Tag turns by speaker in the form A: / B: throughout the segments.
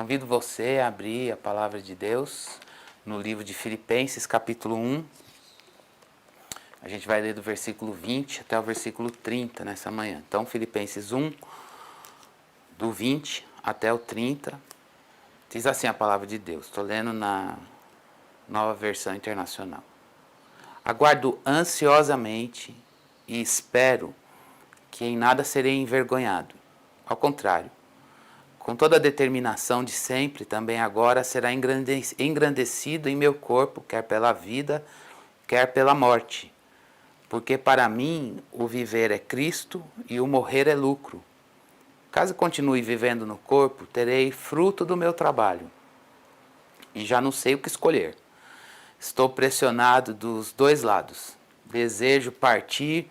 A: Convido você a abrir a palavra de Deus no livro de Filipenses, capítulo 1. A gente vai ler do versículo 20 até o versículo 30 nessa manhã. Então, Filipenses 1, do 20 até o 30, diz assim a palavra de Deus. Estou lendo na Nova Versão Internacional. Aguardo ansiosamente e espero que em nada serei envergonhado. Ao contrário, com toda a determinação de sempre, também agora será engrandecido em meu corpo, quer pela vida, quer pela morte. Porque para mim o viver é Cristo e o morrer é lucro. Caso continue vivendo no corpo, terei fruto do meu trabalho. E já não sei o que escolher. Estou pressionado dos dois lados. Desejo partir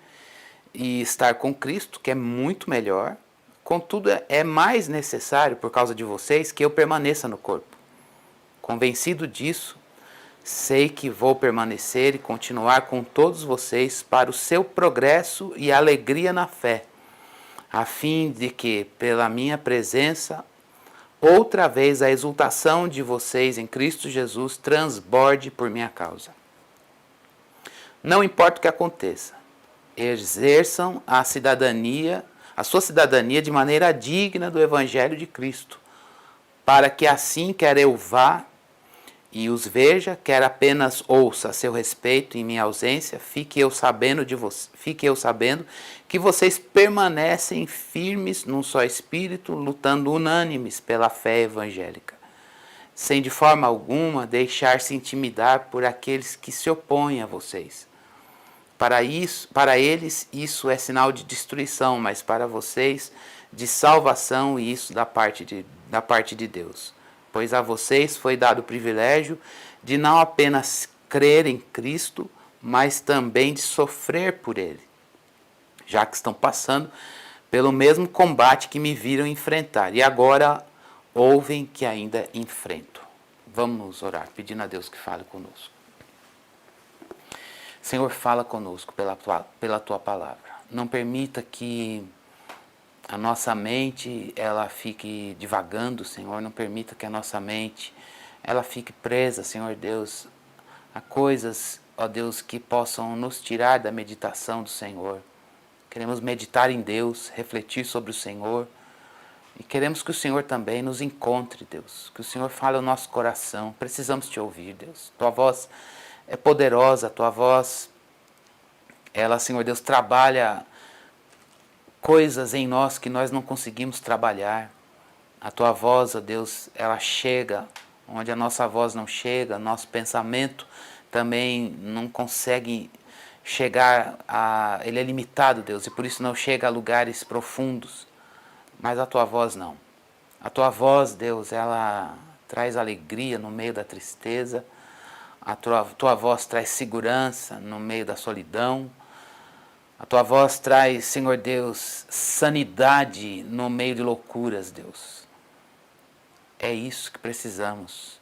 A: e estar com Cristo, que é muito melhor. Contudo, é mais necessário, por causa de vocês, que eu permaneça no corpo. Convencido disso, sei que vou permanecer e continuar com todos vocês para o seu progresso e alegria na fé, a fim de que, pela minha presença, outra vez a exultação de vocês em Cristo Jesus transborde por minha causa. Não importa o que aconteça, exerçam a sua cidadania de maneira digna do Evangelho de Cristo, para que assim quer eu vá e os veja, quer apenas ouça a seu respeito em minha ausência, fique eu sabendo que vocês permanecem firmes num só espírito, lutando unânimes pela fé evangélica, sem de forma alguma deixar-se intimidar por aqueles que se opõem a vocês. Para eles isso é sinal de destruição, mas para vocês de salvação, e isso da parte de Deus. Pois a vocês foi dado o privilégio de não apenas crer em Cristo, mas também de sofrer por Ele, já que estão passando pelo mesmo combate que me viram enfrentar, e agora ouvem que ainda enfrento. Vamos orar, pedindo a Deus que fale conosco. Senhor, fala conosco pela Tua palavra. Não permita que a nossa mente ela fique divagando, Senhor. Não permita que a nossa mente ela fique presa, Senhor Deus, a coisas, ó Deus, que possam nos tirar da meditação do Senhor. Queremos meditar em Deus, refletir sobre o Senhor. E queremos que o Senhor também nos encontre, Deus. Que o Senhor fale ao nosso coração. Precisamos Te ouvir, Deus. Tua voz é poderosa, a Tua voz, ela, Senhor Deus, trabalha coisas em nós que nós não conseguimos trabalhar. A Tua voz, ó Deus, ela chega onde a nossa voz não chega, nosso pensamento também não consegue chegar ele é limitado, Deus, e por isso não chega a lugares profundos. Mas a Tua voz não. A Tua voz, Deus, ela traz alegria no meio da tristeza. A tua voz traz segurança no meio da solidão. A Tua voz traz, Senhor Deus, sanidade no meio de loucuras, Deus. É isso que precisamos.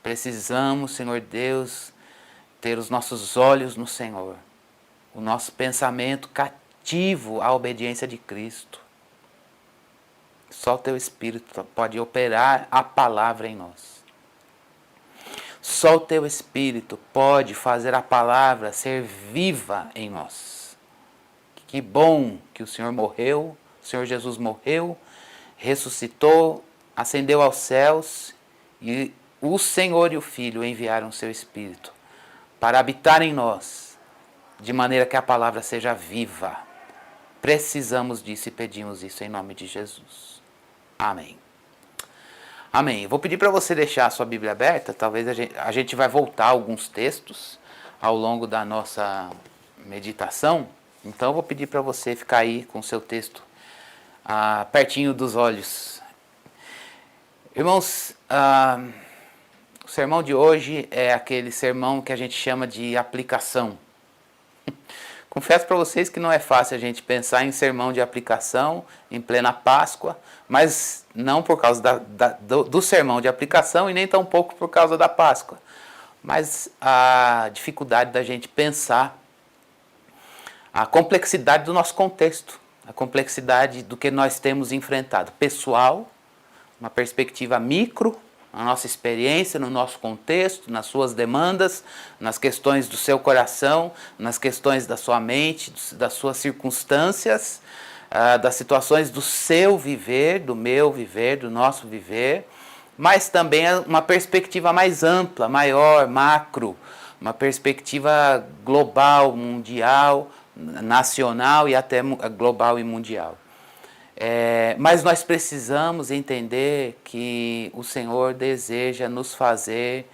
A: Precisamos, Senhor Deus, ter os nossos olhos no Senhor. O nosso pensamento cativo à obediência de Cristo. Só o Teu Espírito pode operar a palavra em nós. Só o Teu Espírito pode fazer a palavra ser viva em nós. Que bom que o Senhor morreu, o Senhor Jesus morreu, ressuscitou, ascendeu aos céus e o Senhor e o Filho enviaram o Seu Espírito para habitar em nós, de maneira que a palavra seja viva. Precisamos disso e pedimos isso em nome de Jesus. Amém. Amém. Eu vou pedir para você deixar a sua Bíblia aberta. Talvez a gente vai voltar a alguns textos ao longo da nossa meditação. Então eu vou pedir para você ficar aí com o seu texto pertinho dos olhos. Irmãos, o sermão de hoje é aquele sermão que a gente chama de aplicação. Confesso para vocês que não é fácil a gente pensar em sermão de aplicação em plena Páscoa, mas não por causa do sermão de aplicação e nem tampouco por causa da Páscoa, mas a dificuldade da gente pensar a complexidade do nosso contexto, a complexidade do que nós temos enfrentado, pessoal, uma perspectiva micro, na nossa experiência, no nosso contexto, nas suas demandas, nas questões do seu coração, nas questões da sua mente, das suas circunstâncias, das situações do seu viver, do meu viver, do nosso viver, mas também uma perspectiva mais ampla, maior, macro, uma perspectiva global, mundial, nacional e até global e mundial. Mas nós precisamos entender que o Senhor deseja nos fazer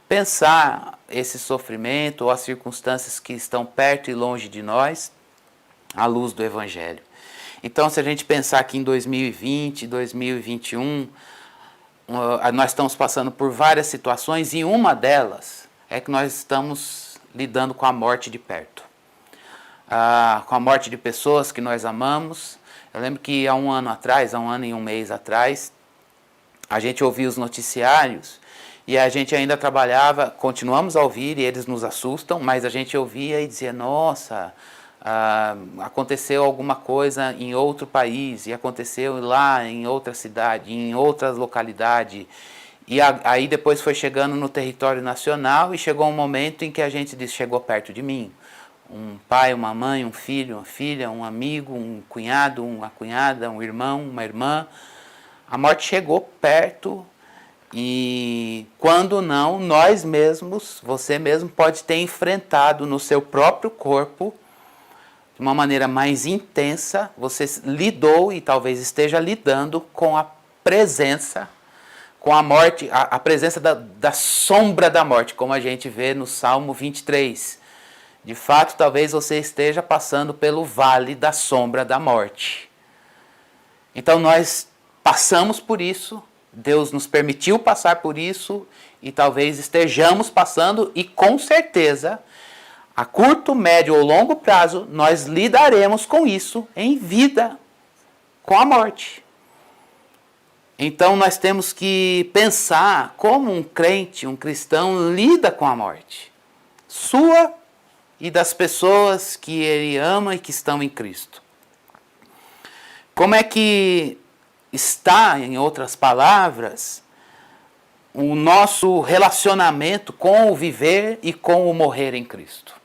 A: pensar esse sofrimento ou as circunstâncias que estão perto e longe de nós à luz do Evangelho. Então, se a gente pensar que em 2020, 2021, nós estamos passando por várias situações e uma delas é que nós estamos lidando com a morte de perto. Com a morte de pessoas que nós amamos. Eu lembro que há um ano e um mês atrás, a gente ouvia os noticiários e a gente ainda trabalhava, continuamos a ouvir e eles nos assustam, mas a gente ouvia e dizia, nossa, aconteceu alguma coisa em outro país e aconteceu lá em outra cidade, em outra localidade. E aí depois foi chegando no território nacional e chegou um momento em que a gente disse, chegou perto de mim. Um pai, uma mãe, um filho, uma filha, um amigo, um cunhado, uma cunhada, um irmão, uma irmã. A morte chegou perto e quando não, nós mesmos, você mesmo pode ter enfrentado no seu próprio corpo, de uma maneira mais intensa, você lidou e talvez esteja lidando com a presença, com a morte, a presença da sombra da morte, como a gente vê no Salmo 23. De fato, talvez você esteja passando pelo vale da sombra da morte. Então nós passamos por isso, Deus nos permitiu passar por isso e talvez estejamos passando e com certeza, a curto, médio ou longo prazo, nós lidaremos com isso em vida, com a morte. Então nós temos que pensar como um crente, um cristão lida com a morte. Sua e das pessoas que ele ama e que estão em Cristo. Como é que está, em outras palavras, o nosso relacionamento com o viver e com o morrer em Cristo?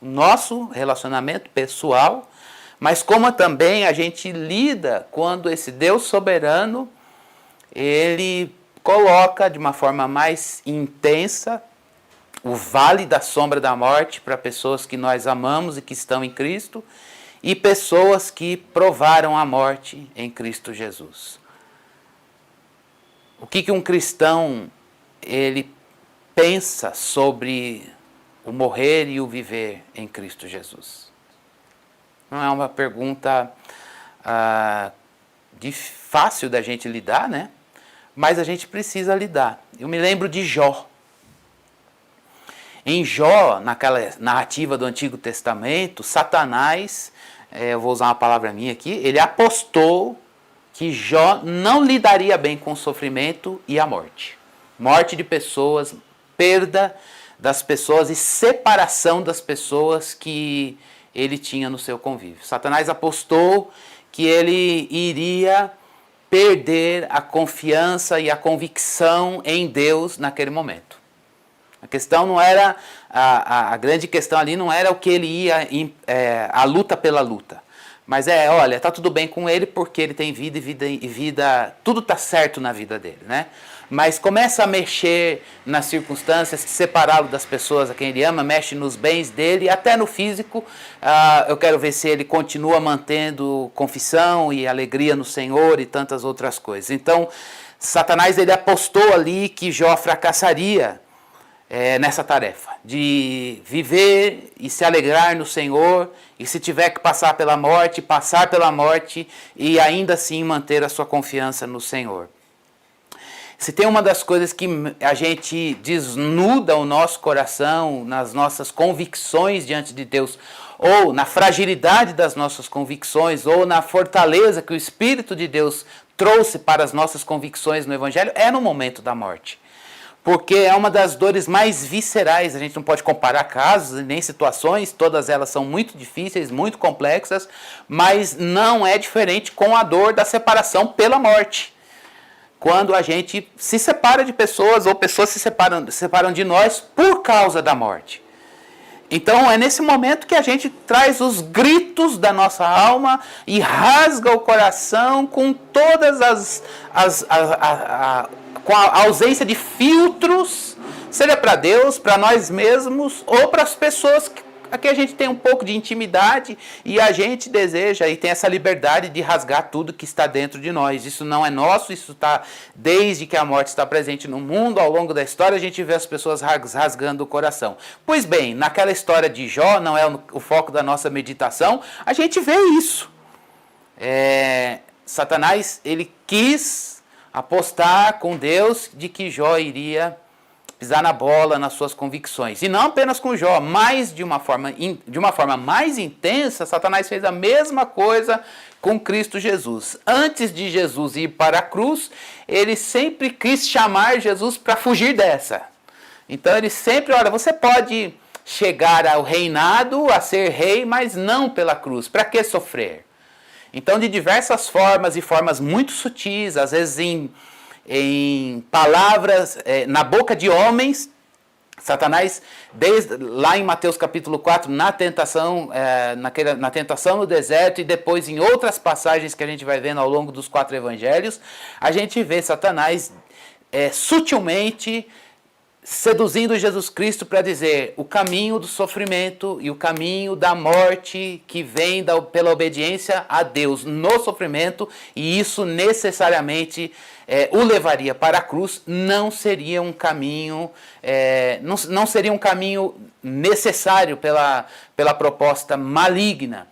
A: O nosso relacionamento pessoal, mas como também a gente lida quando esse Deus soberano, ele coloca de uma forma mais intensa o vale da sombra da morte para pessoas que nós amamos e que estão em Cristo e pessoas que provaram a morte em Cristo Jesus. O que um cristão ele pensa sobre o morrer e o viver em Cristo Jesus? Não é uma pergunta fácil da gente lidar, né? Mas a gente precisa lidar. Eu me lembro de Jó. Em Jó, naquela narrativa do Antigo Testamento, Satanás, eu vou usar uma palavra minha aqui, ele apostou que Jó não lidaria bem com o sofrimento e a morte. Morte de pessoas, perda das pessoas e separação das pessoas que ele tinha no seu convívio. Satanás apostou que ele iria perder a confiança e a convicção em Deus naquele momento. A questão não era, a grande questão ali não era o que ele ia, a luta pela luta. Mas olha, tá tudo bem com ele porque ele tem vida e vida, tudo tá certo na vida dele, né? Mas começa a mexer nas circunstâncias, separá-lo das pessoas a quem ele ama, mexe nos bens dele, até no físico. Eu quero ver se ele continua mantendo confissão e alegria no Senhor e tantas outras coisas. Então, Satanás ele apostou ali que Jó fracassaria nessa tarefa, de viver e se alegrar no Senhor, e se tiver que passar pela morte e ainda assim manter a sua confiança no Senhor. Se tem uma das coisas que a gente desnuda o nosso coração nas nossas convicções diante de Deus, ou na fragilidade das nossas convicções, ou na fortaleza que o Espírito de Deus trouxe para as nossas convicções no Evangelho, é no momento da morte. Porque é uma das dores mais viscerais, a gente não pode comparar casos nem situações, todas elas são muito difíceis, muito complexas, mas não é diferente com a dor da separação pela morte. quando a gente se separa de pessoas ou pessoas se separam de nós por causa da morte. Então é nesse momento que a gente traz os gritos da nossa alma e rasga o coração com todas com a ausência de filtros, seja para Deus, para nós mesmos ou para as pessoas a que a gente tem um pouco de intimidade e a gente deseja e tem essa liberdade de rasgar tudo que está dentro de nós. Isso não é nosso, isso está desde que a morte está presente no mundo, ao longo da história a gente vê as pessoas rasgando o coração. Pois bem, naquela história de Jó, não é o foco da nossa meditação, a gente vê isso. Satanás, ele quis apostar com Deus de que Jó iria pisar na bola nas suas convicções. E não apenas com Jó, mas de uma forma mais intensa, Satanás fez a mesma coisa com Cristo Jesus. Antes de Jesus ir para a cruz, ele sempre quis chamar Jesus para fugir dessa. Então ele sempre, olha, você pode chegar ao reinado, a ser rei, mas não pela cruz. Para que sofrer? Então, de diversas formas e formas muito sutis, às vezes em palavras, na boca de homens, Satanás, lá em Mateus capítulo 4, na tentação no deserto e depois em outras passagens que a gente vai vendo ao longo dos 4 evangelhos, a gente vê Satanás sutilmente seduzindo Jesus Cristo para dizer o caminho do sofrimento e o caminho da morte que vem pela obediência a Deus no sofrimento, e isso necessariamente o levaria para a cruz, não seria um caminho, não seria um caminho necessário pela proposta maligna.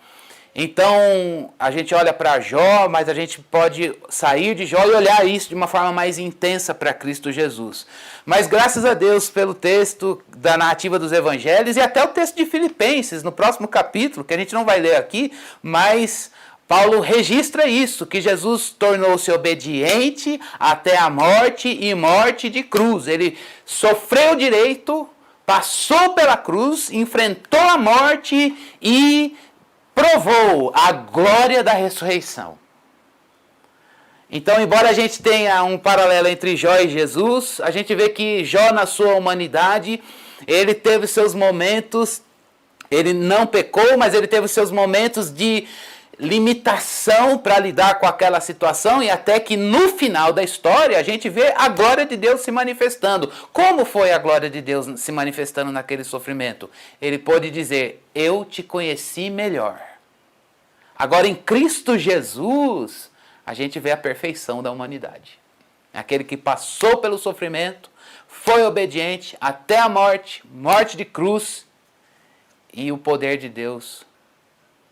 A: Então, a gente olha para Jó, mas a gente pode sair de Jó e olhar isso de uma forma mais intensa para Cristo Jesus. Mas graças a Deus pelo texto da narrativa dos evangelhos e até o texto de Filipenses, no próximo capítulo, que a gente não vai ler aqui, mas Paulo registra isso, que Jesus tornou-se obediente até a morte e morte de cruz. Ele sofreu direito, passou pela cruz, enfrentou a morte e provou a glória da ressurreição. Então, embora a gente tenha um paralelo entre Jó e Jesus, a gente vê que Jó, na sua humanidade, ele teve seus momentos, ele não pecou, mas ele teve seus momentos de limitação para lidar com aquela situação, e até que no final da história a gente vê a glória de Deus se manifestando. Como foi a glória de Deus se manifestando naquele sofrimento? Ele pôde dizer: eu te conheci melhor. Agora em Cristo Jesus a gente vê a perfeição da humanidade. Aquele que passou pelo sofrimento, foi obediente até a morte, morte de cruz, e o poder de Deus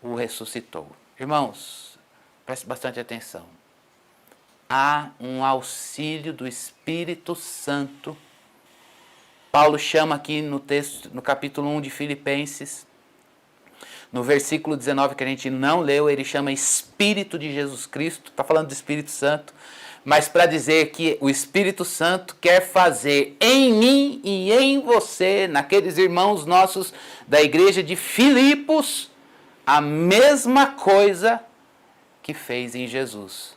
A: o ressuscitou. Irmãos, preste bastante atenção. Há um auxílio do Espírito Santo. Paulo chama aqui no texto, no capítulo 1 de Filipenses, no versículo 19 que a gente não leu, ele chama Espírito de Jesus Cristo. Está falando do Espírito Santo, mas para dizer que o Espírito Santo quer fazer em mim e em você, naqueles irmãos nossos da igreja de Filipos, a mesma coisa que fez em Jesus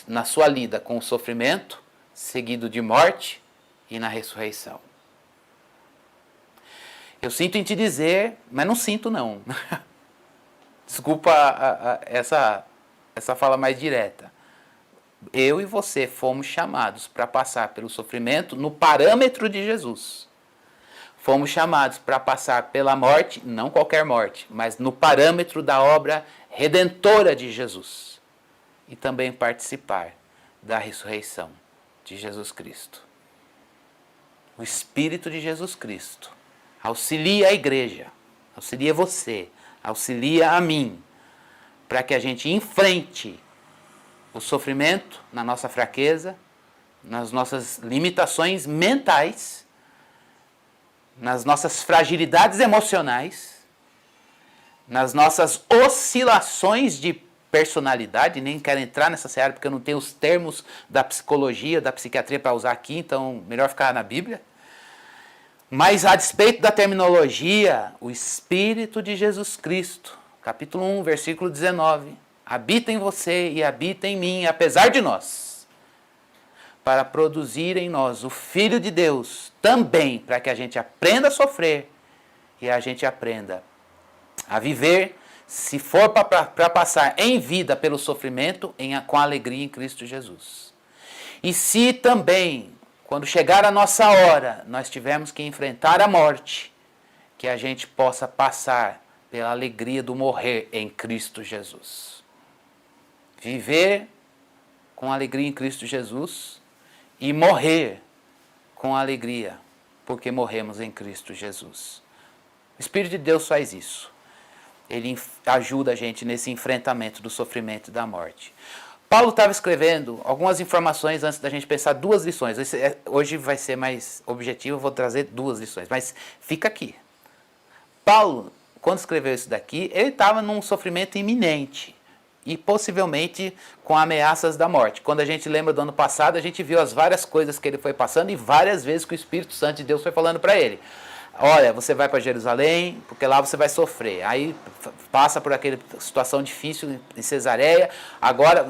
A: na sua lida com o sofrimento, seguido de morte e na ressurreição. Eu sinto em te dizer, mas não sinto não. Desculpa essa fala mais direta. Eu e você fomos chamados para passar pelo sofrimento no parâmetro de Jesus. Fomos chamados para passar pela morte, não qualquer morte, mas no parâmetro da obra redentora de Jesus. E também participar da ressurreição de Jesus Cristo. O Espírito de Jesus Cristo auxilia a igreja, auxilia você, auxilia a mim, para que a gente enfrente o sofrimento na nossa fraqueza, nas nossas limitações mentais, nas nossas fragilidades emocionais, nas nossas oscilações de personalidade. Nem quero entrar nessa seara porque eu não tenho os termos da psicologia, da psiquiatria para usar aqui, então melhor ficar na Bíblia. Mas a despeito da terminologia, o Espírito de Jesus Cristo, capítulo 1, versículo 19, habita em você e habita em mim, apesar de nós. para produzir em nós o Filho de Deus, também para que a gente aprenda a sofrer e a gente aprenda a viver, se for para passar em vida pelo sofrimento, com alegria em Cristo Jesus. E se também, quando chegar a nossa hora, nós tivermos que enfrentar a morte, que a gente possa passar pela alegria do morrer em Cristo Jesus. Viver com alegria em Cristo Jesus e morrer com alegria, porque morremos em Cristo Jesus. O Espírito de Deus faz isso. Ele ajuda a gente nesse enfrentamento do sofrimento e da morte. Paulo estava escrevendo algumas informações antes da gente pensar duas lições. Hoje vai ser mais objetivo, eu vou trazer duas lições, mas fica aqui. Paulo, quando escreveu isso daqui, ele estava num sofrimento iminente e possivelmente com ameaças da morte. Quando a gente lembra do ano passado, a gente viu as várias coisas que ele foi passando e várias vezes que o Espírito Santo de Deus foi falando para ele. Olha, você vai para Jerusalém, porque lá você vai sofrer. Aí passa por aquela situação difícil em Cesareia, agora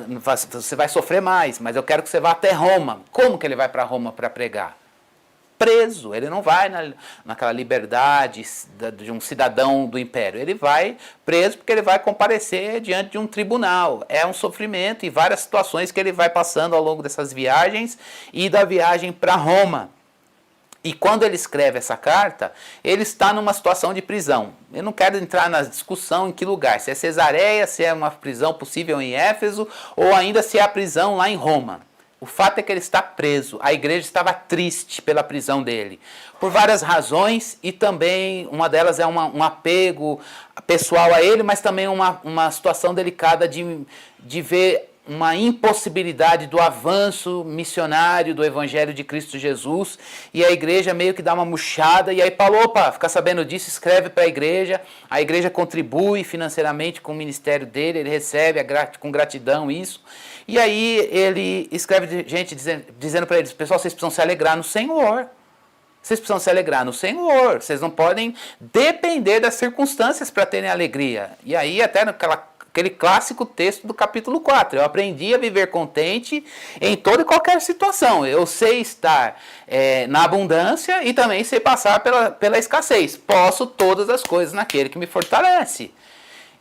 A: você vai sofrer mais, mas eu quero que você vá até Roma. Como que ele vai para Roma para pregar? Preso, ele não vai naquela liberdade de um cidadão do império, ele vai preso porque ele vai comparecer diante de um tribunal. É um sofrimento e várias situações que ele vai passando ao longo dessas viagens e da viagem para Roma. E quando ele escreve essa carta, ele está numa situação de prisão. Eu não quero entrar na discussão em que lugar, se é Cesareia, se é uma prisão possível em Éfeso, ou ainda se é a prisão lá em Roma. O fato é que ele está preso. A igreja estava triste pela prisão dele, por várias razões, e também uma delas é um apego pessoal a ele, mas também uma situação delicada de ver uma impossibilidade do avanço missionário do Evangelho de Cristo Jesus, e a igreja meio que dá uma murchada, e aí Paulo, opa, fica sabendo disso, escreve para a igreja contribui financeiramente com o ministério dele, ele recebe com gratidão isso, e aí ele escreve gente dizendo para eles, pessoal, vocês precisam se alegrar no Senhor. Vocês precisam se alegrar no Senhor. Vocês não podem depender das circunstâncias para terem alegria. E aí até aquele clássico texto do capítulo 4. Eu aprendi a viver contente em toda e qualquer situação. Eu sei estar na abundância e também sei passar pela escassez. Posso todas as coisas naquele que me fortalece.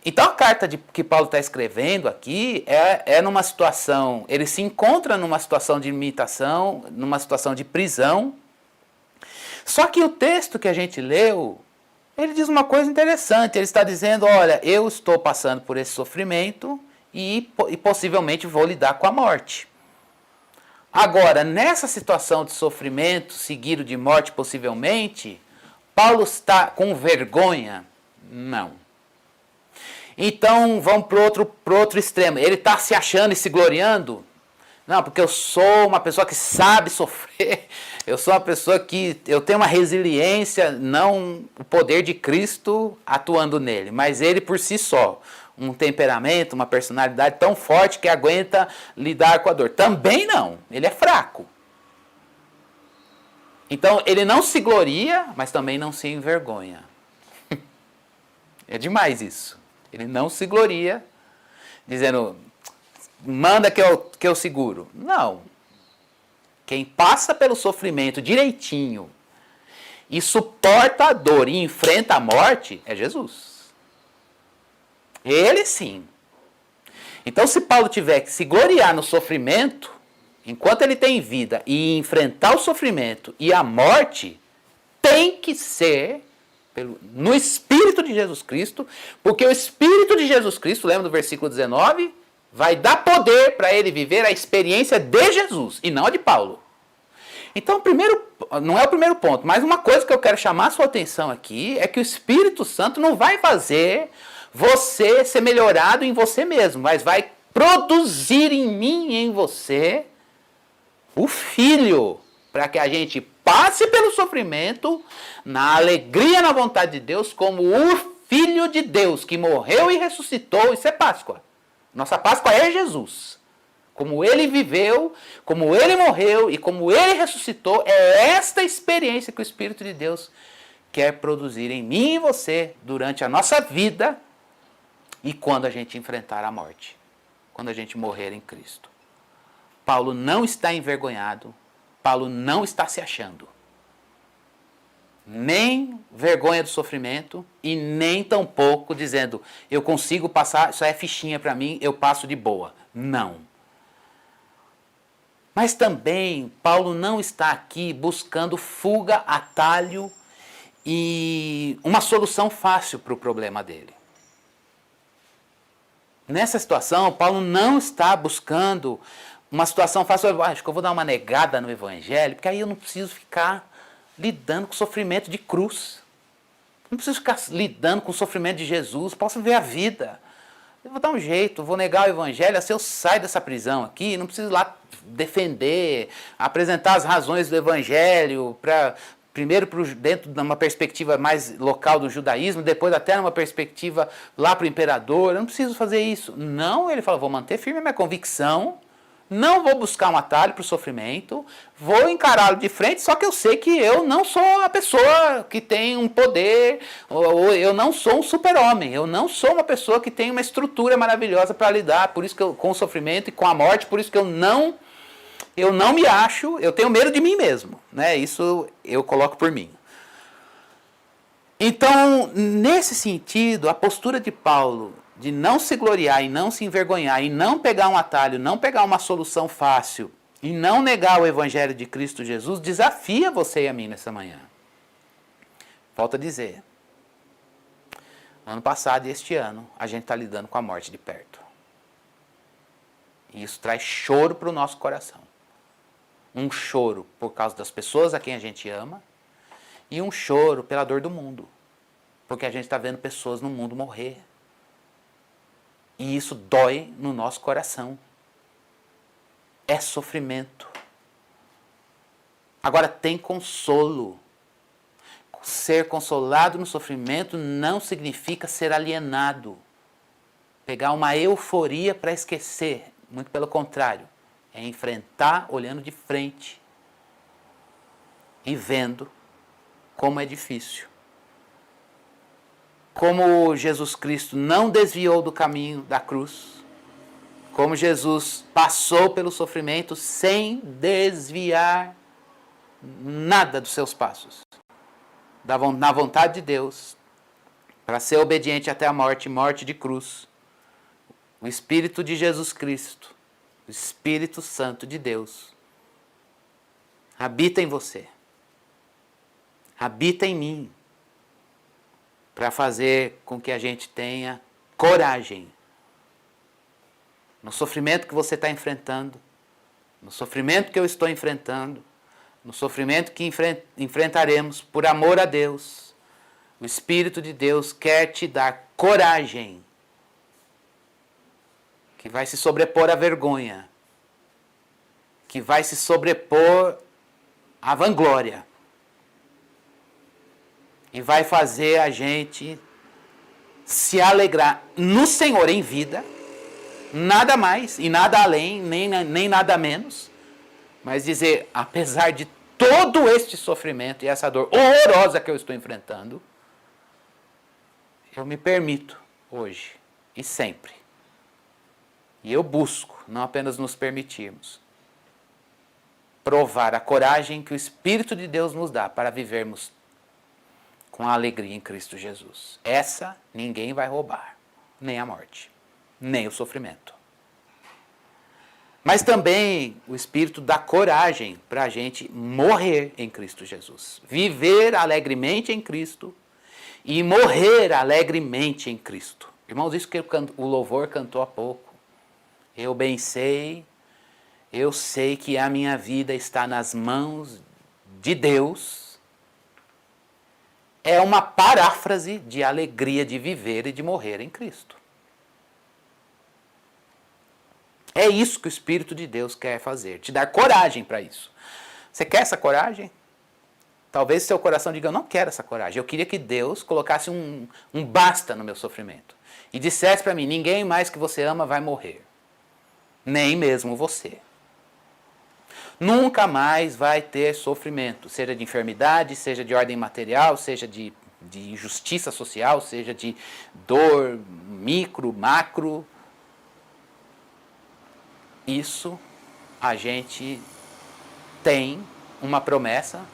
A: Então a carta que Paulo está escrevendo aqui é numa situação, ele se encontra numa situação de limitação, numa situação de prisão. Só que o texto que a gente leu, ele diz uma coisa interessante. Ele está dizendo, olha, eu estou passando por esse sofrimento e possivelmente vou lidar com a morte. Agora, nessa situação de sofrimento, seguido de morte possivelmente, Paulo está com vergonha? Não. Então, vamos para o outro extremo. Ele está se achando e se gloriando? Não, porque eu sou uma pessoa que sabe sofrer, eu sou uma pessoa que eu tenho uma resiliência, não o poder de Cristo atuando nele, mas ele por si só, um temperamento, uma personalidade tão forte que aguenta lidar com a dor. Também não, ele é fraco. Então ele não se gloria, mas também não se envergonha. É demais isso. Ele não se gloria, dizendo, manda que eu seguro. Não. Quem passa pelo sofrimento direitinho e suporta a dor e enfrenta a morte é Jesus. Ele sim. Então se Paulo tiver que se gloriar no sofrimento, enquanto ele tem vida, e enfrentar o sofrimento e a morte, tem que ser no Espírito de Jesus Cristo, porque o Espírito de Jesus Cristo, lembra do versículo 19? Vai dar poder para ele viver a experiência de Jesus e não a de Paulo. Então, não é o primeiro ponto, mas uma coisa que eu quero chamar a sua atenção aqui é que o Espírito Santo não vai fazer você ser melhorado em você mesmo, mas vai produzir em mim e em você o Filho, para que a gente passe pelo sofrimento na alegria, na vontade de Deus, como o Filho de Deus que morreu e ressuscitou. Isso é Páscoa. Nossa Páscoa é Jesus. Como ele viveu, como ele morreu e como ele ressuscitou, é esta experiência que o Espírito de Deus quer produzir em mim e você durante a nossa vida e quando a gente enfrentar a morte, quando a gente morrer em Cristo. Paulo não está envergonhado, Paulo não está se achando. Nem vergonha do sofrimento e nem tampouco dizendo, eu consigo passar, isso é fichinha para mim, eu passo de boa. Não. Mas também Paulo não está aqui buscando fuga, atalho e uma solução fácil para o problema dele. Nessa situação, Paulo não está buscando uma situação fácil. Acho que eu vou dar uma negada no evangelho, porque aí eu não preciso ficar lidando com o sofrimento de cruz. Não preciso ficar lidando com o sofrimento de Jesus. Posso ver a vida. Eu vou dar um jeito, vou negar o evangelho, assim eu saio dessa prisão aqui, não preciso ir lá defender, apresentar as razões do evangelho, primeiro dentro de uma perspectiva mais local do judaísmo, depois até numa perspectiva lá para o imperador. Eu não preciso fazer isso. Não, ele fala, vou manter firme a minha convicção, não vou buscar um atalho para o sofrimento, vou encará-lo de frente, só que eu sei que eu não sou a pessoa que tem um poder, ou eu não sou um super-homem, eu não sou uma pessoa que tem uma estrutura maravilhosa para lidar por isso que com o sofrimento e com a morte, por isso que eu não me acho, eu tenho medo de mim mesmo, né? Isso eu coloco por mim. Então, nesse sentido, a postura de Paulo de não se gloriar e não se envergonhar e não pegar um atalho, não pegar uma solução fácil e não negar o evangelho de Cristo Jesus, desafia você e a mim nessa manhã. Volto a dizer, ano passado e este ano, a gente está lidando com a morte de perto. E isso traz choro para o nosso coração. Um choro por causa das pessoas a quem a gente ama e um choro pela dor do mundo. Porque a gente está vendo pessoas no mundo morrer. E isso dói no nosso coração. É sofrimento. Agora tem consolo. Ser consolado no sofrimento não significa ser alienado. Pegar uma euforia para esquecer. Muito pelo contrário. É enfrentar olhando de frente. E vendo como é difícil. Como Jesus Cristo não desviou do caminho da cruz, como Jesus passou pelo sofrimento sem desviar nada dos seus passos, na vontade de Deus, para ser obediente até a morte, morte de cruz. O Espírito de Jesus Cristo, o Espírito Santo de Deus, habita em você, habita em mim, para fazer com que a gente tenha coragem no sofrimento que você está enfrentando, no sofrimento que eu estou enfrentando, no sofrimento que enfrentaremos por amor a Deus. O Espírito de Deus quer te dar coragem, que vai se sobrepor à vergonha, que vai se sobrepor à vanglória. E vai fazer a gente se alegrar no Senhor em vida, nada mais e nada além, nem nada menos, mas dizer, apesar de todo este sofrimento e essa dor horrorosa que eu estou enfrentando, eu me permito hoje e sempre, e eu busco, não apenas nos permitirmos, provar a coragem que o Espírito de Deus nos dá para vivermos com a alegria em Cristo Jesus. Essa ninguém vai roubar, nem a morte, nem o sofrimento. Mas também o Espírito dá coragem para a gente morrer em Cristo Jesus. Viver alegremente em Cristo e morrer alegremente em Cristo. Irmãos, isso que o louvor cantou há pouco. Eu bem sei, eu sei que a minha vida está nas mãos de Deus. É uma paráfrase de alegria de viver e de morrer em Cristo. É isso que o Espírito de Deus quer fazer, te dar coragem para isso. Você quer essa coragem? Talvez seu coração diga, eu não quero essa coragem. Eu queria que Deus colocasse um basta no meu sofrimento. E dissesse para mim, ninguém mais que você ama vai morrer. Nem mesmo você. Nunca mais vai ter sofrimento, seja de enfermidade, seja de ordem material, seja de injustiça social, seja de dor micro, macro. Isso a gente tem uma promessa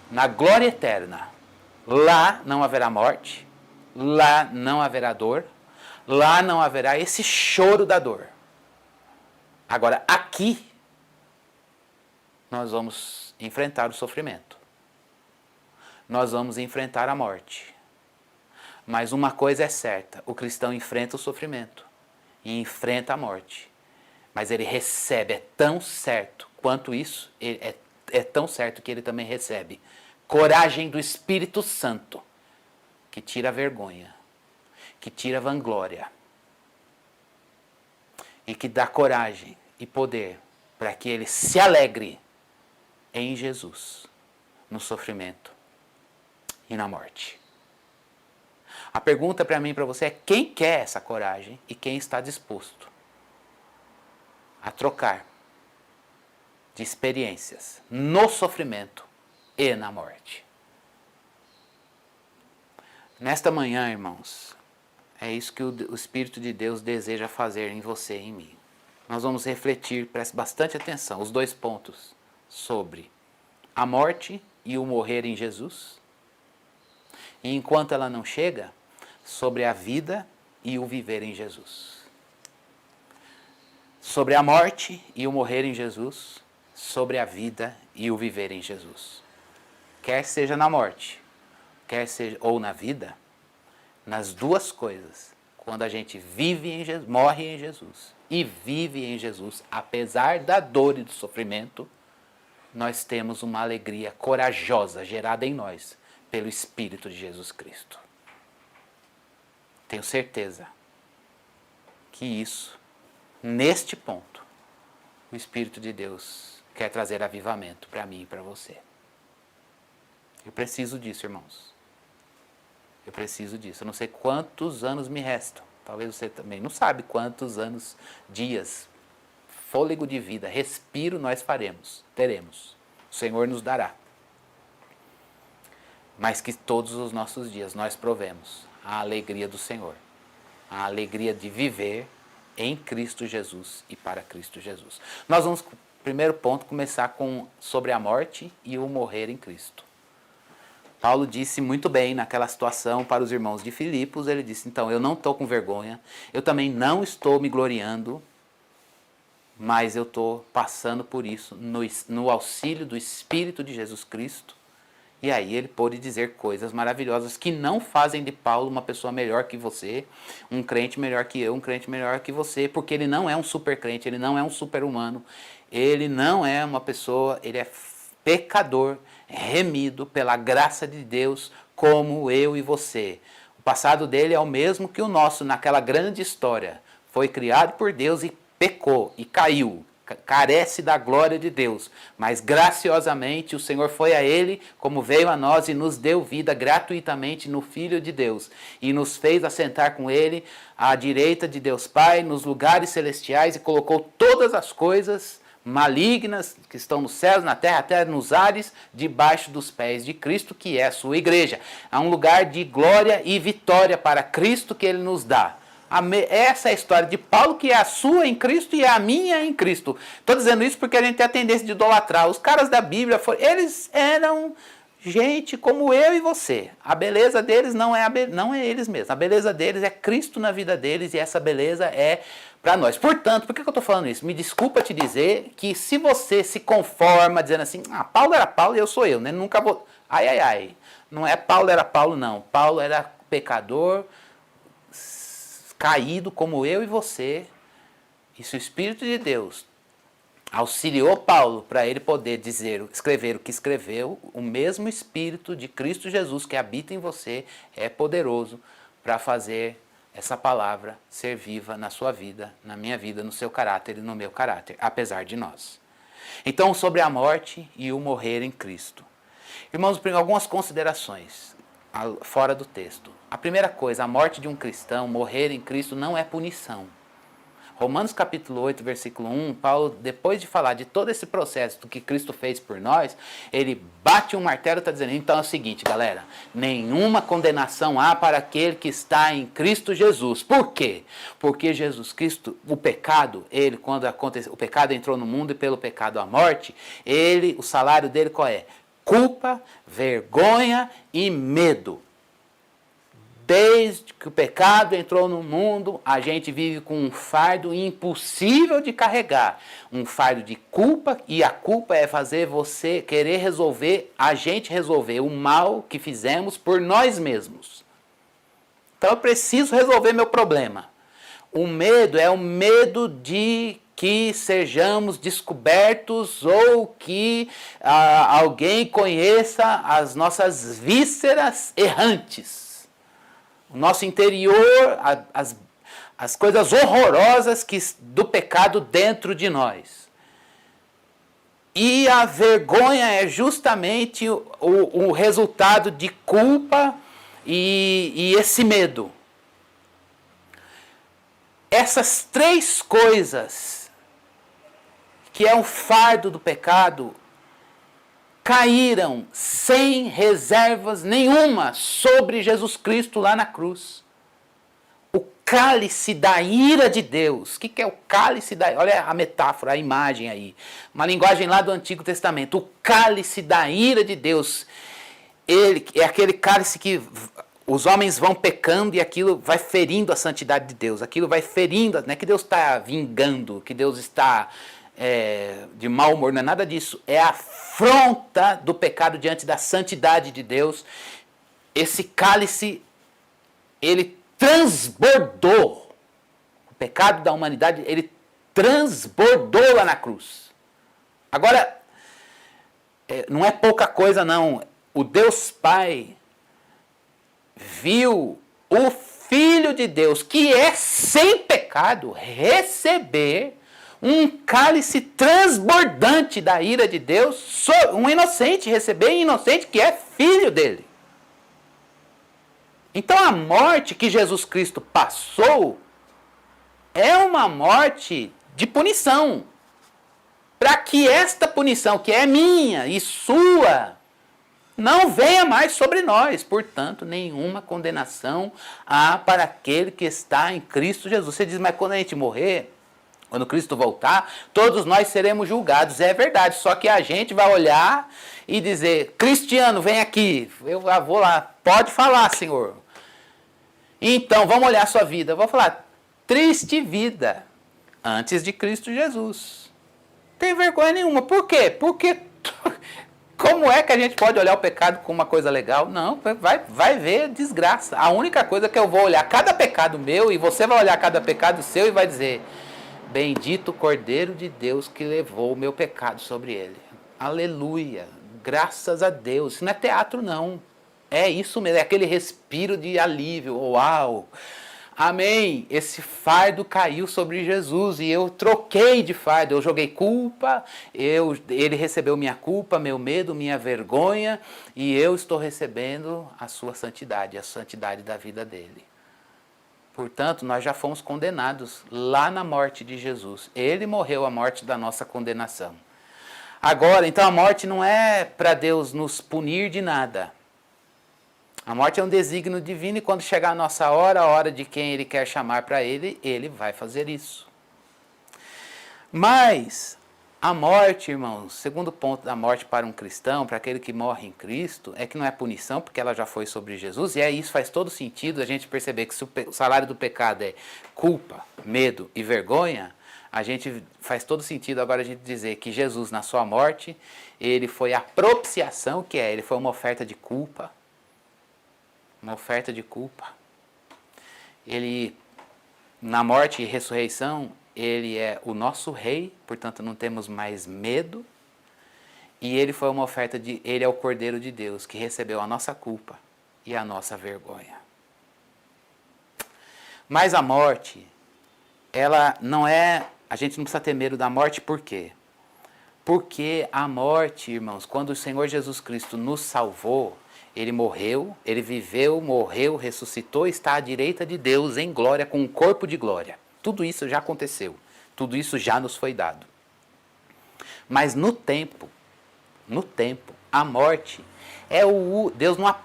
A: na glória eterna. Lá não haverá morte, lá não haverá dor, lá não haverá esse choro da dor. Agora, aqui, nós vamos enfrentar o sofrimento. Nós vamos enfrentar a morte. Mas uma coisa é certa, o cristão enfrenta o sofrimento e enfrenta a morte. Mas ele recebe, é tão certo quanto isso, é tão certo que ele também recebe coragem do Espírito Santo, que tira a vergonha, que tira a vanglória, e que dá coragem e poder para que ele se alegre em Jesus, no sofrimento e na morte. A pergunta para mim e para você é: quem quer essa coragem e quem está disposto a trocar de experiências no sofrimento e na morte? Nesta manhã, irmãos, é isso que o Espírito de Deus deseja fazer em você e em mim. Nós vamos refletir, preste bastante atenção, os 2 pontos sobre a morte e o morrer em Jesus. E enquanto ela não chega, sobre a vida e o viver em Jesus. Sobre a morte e o morrer em Jesus, sobre a vida e o viver em Jesus. Quer seja na morte, quer seja ou na vida, nas duas coisas, quando a gente vive em Jesus, morre em Jesus e vive em Jesus, apesar da dor e do sofrimento, nós temos uma alegria corajosa gerada em nós pelo Espírito de Jesus Cristo. Tenho certeza que isso, neste ponto, o Espírito de Deus quer trazer avivamento para mim e para você. Eu preciso disso, irmãos. Eu preciso disso. Eu não sei quantos anos me restam. Talvez você também não sabe quantos anos, dias, fôlego de vida, respiro nós faremos, teremos. O Senhor nos dará. Mas que todos os nossos dias nós provemos a alegria do Senhor. A alegria de viver em Cristo Jesus e para Cristo Jesus. Nós vamos, primeiro ponto, começar sobre a morte e o morrer em Cristo. Paulo disse muito bem naquela situação para os irmãos de Filipos, ele disse: então, eu não estou com vergonha, eu também não estou me gloriando, mas eu estou passando por isso no auxílio do Espírito de Jesus Cristo. E aí ele pôde dizer coisas maravilhosas que não fazem de Paulo uma pessoa melhor que você, um crente melhor que eu, um crente melhor que você, porque ele não é um super crente, ele não é um super humano, ele não é uma pessoa, ele é pecador, remido pela graça de Deus, como eu e você. O passado dele é o mesmo que o nosso naquela grande história. Foi criado por Deus e pecou e caiu. Carece da glória de Deus, mas graciosamente o Senhor foi a ele como veio a nós e nos deu vida gratuitamente no Filho de Deus e nos fez assentar com ele à direita de Deus Pai nos lugares celestiais e colocou todas as coisas malignas que estão nos céus, na terra, até nos ares, debaixo dos pés de Cristo, que é a sua igreja. É um lugar de glória e vitória para Cristo que ele nos dá. Essa é a história de Paulo, que é a sua em Cristo e a minha em Cristo. Estou dizendo isso porque a gente tem a tendência de idolatrar. Os caras da Bíblia, eles eram gente como eu e você. A beleza deles não é eles mesmos. A beleza deles é Cristo na vida deles e essa beleza é para nós. Portanto, por que eu estou falando isso? Me desculpa te dizer que se você se conforma dizendo assim, Paulo era Paulo e eu sou eu, né? Nunca vou... Ai. Não é Paulo era Paulo, não. Paulo era pecador, caído como eu e você, e se o Espírito de Deus auxiliou Paulo para ele poder escrever o que escreveu, o mesmo Espírito de Cristo Jesus que habita em você é poderoso para fazer essa palavra ser viva na sua vida, na minha vida, no seu caráter e no meu caráter, apesar de nós. Então, sobre a morte e o morrer em Cristo. Irmãos, algumas considerações fora do texto. A primeira coisa, a morte de um cristão, morrer em Cristo, não é punição. Romanos capítulo 8, versículo 1, Paulo, depois de falar de todo esse processo do que Cristo fez por nós, ele bate um martelo e está dizendo, então é o seguinte, galera, nenhuma condenação há para aquele que está em Cristo Jesus. Por quê? Porque Jesus Cristo, o pecado, ele, quando aconteceu, o pecado entrou no mundo e pelo pecado a morte, ele, o salário dele qual é? Culpa, vergonha e medo. Desde que o pecado entrou no mundo, a gente vive com um fardo impossível de carregar. Um fardo de culpa, e a culpa é fazer você querer resolver, a gente resolver o mal que fizemos por nós mesmos. Então eu preciso resolver meu problema. O medo é o medo de que sejamos descobertos ou que alguém conheça as nossas vísceras errantes. O nosso interior, as coisas horrorosas do pecado dentro de nós. E a vergonha é justamente o resultado de culpa e esse medo. Essas três coisas, que é o fardo do pecado, caíram sem reservas nenhuma sobre Jesus Cristo lá na cruz. O cálice da ira de Deus. O que é o cálice da ira? Olha a metáfora, a imagem aí. Uma linguagem lá do Antigo Testamento. O cálice da ira de Deus. Ele é aquele cálice que os homens vão pecando e aquilo vai ferindo a santidade de Deus. Aquilo vai ferindo, não é que Deus está vingando, que Deus está de mau humor, não é nada disso. É a afronta do pecado diante da santidade de Deus. Esse cálice, ele transbordou. O pecado da humanidade, ele transbordou lá na cruz. Agora, não é pouca coisa não. O Deus Pai viu o Filho de Deus, que é sem pecado, receber um cálice transbordante da ira de Deus, um inocente, receber um inocente que é filho dele. Então a morte que Jesus Cristo passou é uma morte de punição. Para que esta punição, que é minha e sua, não venha mais sobre nós. Portanto, nenhuma condenação há para aquele que está em Cristo Jesus. Você diz, mas quando a gente morrer, quando Cristo voltar, todos nós seremos julgados. É verdade, só que a gente vai olhar e dizer, Cristiano, vem aqui. Eu vou lá, pode falar, Senhor. Então, vamos olhar a sua vida. Eu vou falar, triste vida antes de Cristo Jesus. Não tem vergonha nenhuma. Por quê? Porque como é que a gente pode olhar o pecado como uma coisa legal? Não, vai ver desgraça. A única coisa que eu vou olhar cada pecado meu e você vai olhar cada pecado seu e vai dizer, bendito o Cordeiro de Deus que levou o meu pecado sobre ele. Aleluia. Graças a Deus. Isso não é teatro, não. É isso mesmo. É aquele respiro de alívio. Uau. Amém. Esse fardo caiu sobre Jesus e eu troquei de fardo. Eu joguei culpa. Ele recebeu minha culpa, meu medo, minha vergonha. E eu estou recebendo a sua santidade, a santidade da vida dele. Portanto, nós já fomos condenados lá na morte de Jesus. Ele morreu a morte da nossa condenação. Agora, então a morte não é para Deus nos punir de nada. A morte é um desígnio divino e quando chegar a nossa hora, a hora de quem Ele quer chamar para Ele, Ele vai fazer isso. Mas a morte, irmãos, segundo ponto da morte para um cristão, para aquele que morre em Cristo, é que não é punição, porque ela já foi sobre Jesus, e aí isso faz todo sentido a gente perceber que se o salário do pecado é culpa, medo e vergonha, a gente faz todo sentido agora a gente dizer que Jesus, na sua morte, ele foi a propiciação, que é, ele foi uma oferta de culpa, Ele, na morte e ressurreição, ele é o nosso rei, portanto não temos mais medo. E ele foi uma oferta ele é o Cordeiro de Deus, que recebeu a nossa culpa e a nossa vergonha. Mas a morte, ela não é, a gente não precisa ter medo da morte, por quê? Porque a morte, irmãos, quando o Senhor Jesus Cristo nos salvou, ele morreu, ele viveu, morreu, ressuscitou, está à direita de Deus em glória, com um corpo de glória. Tudo isso já aconteceu. Tudo isso já nos foi dado. Mas no tempo, a morte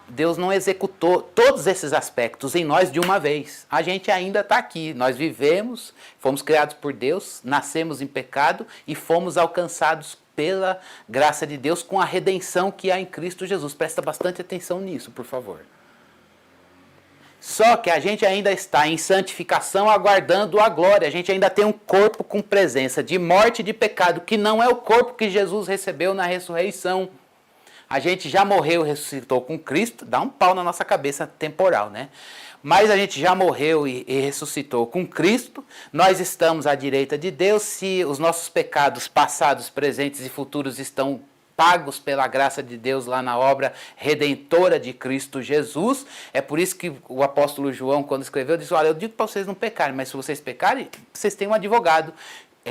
A: Deus não executou todos esses aspectos em nós de uma vez. A gente ainda está aqui. Nós vivemos, fomos criados por Deus, nascemos em pecado e fomos alcançados pela graça de Deus com a redenção que há em Cristo Jesus. Presta bastante atenção nisso, por favor. Só que a gente ainda está em santificação aguardando a glória. A gente ainda tem um corpo com presença de morte e de pecado, que não é o corpo que Jesus recebeu na ressurreição. A gente já morreu e ressuscitou com Cristo, dá um pau na nossa cabeça temporal, né? Mas a gente já morreu e ressuscitou com Cristo, nós estamos à direita de Deus, se os nossos pecados passados, presentes e futuros estão pagos pela graça de Deus lá na obra redentora de Cristo Jesus. É por isso que o apóstolo João, quando escreveu, disse: olha, eu digo para vocês não pecarem, mas se vocês pecarem, vocês têm um advogado,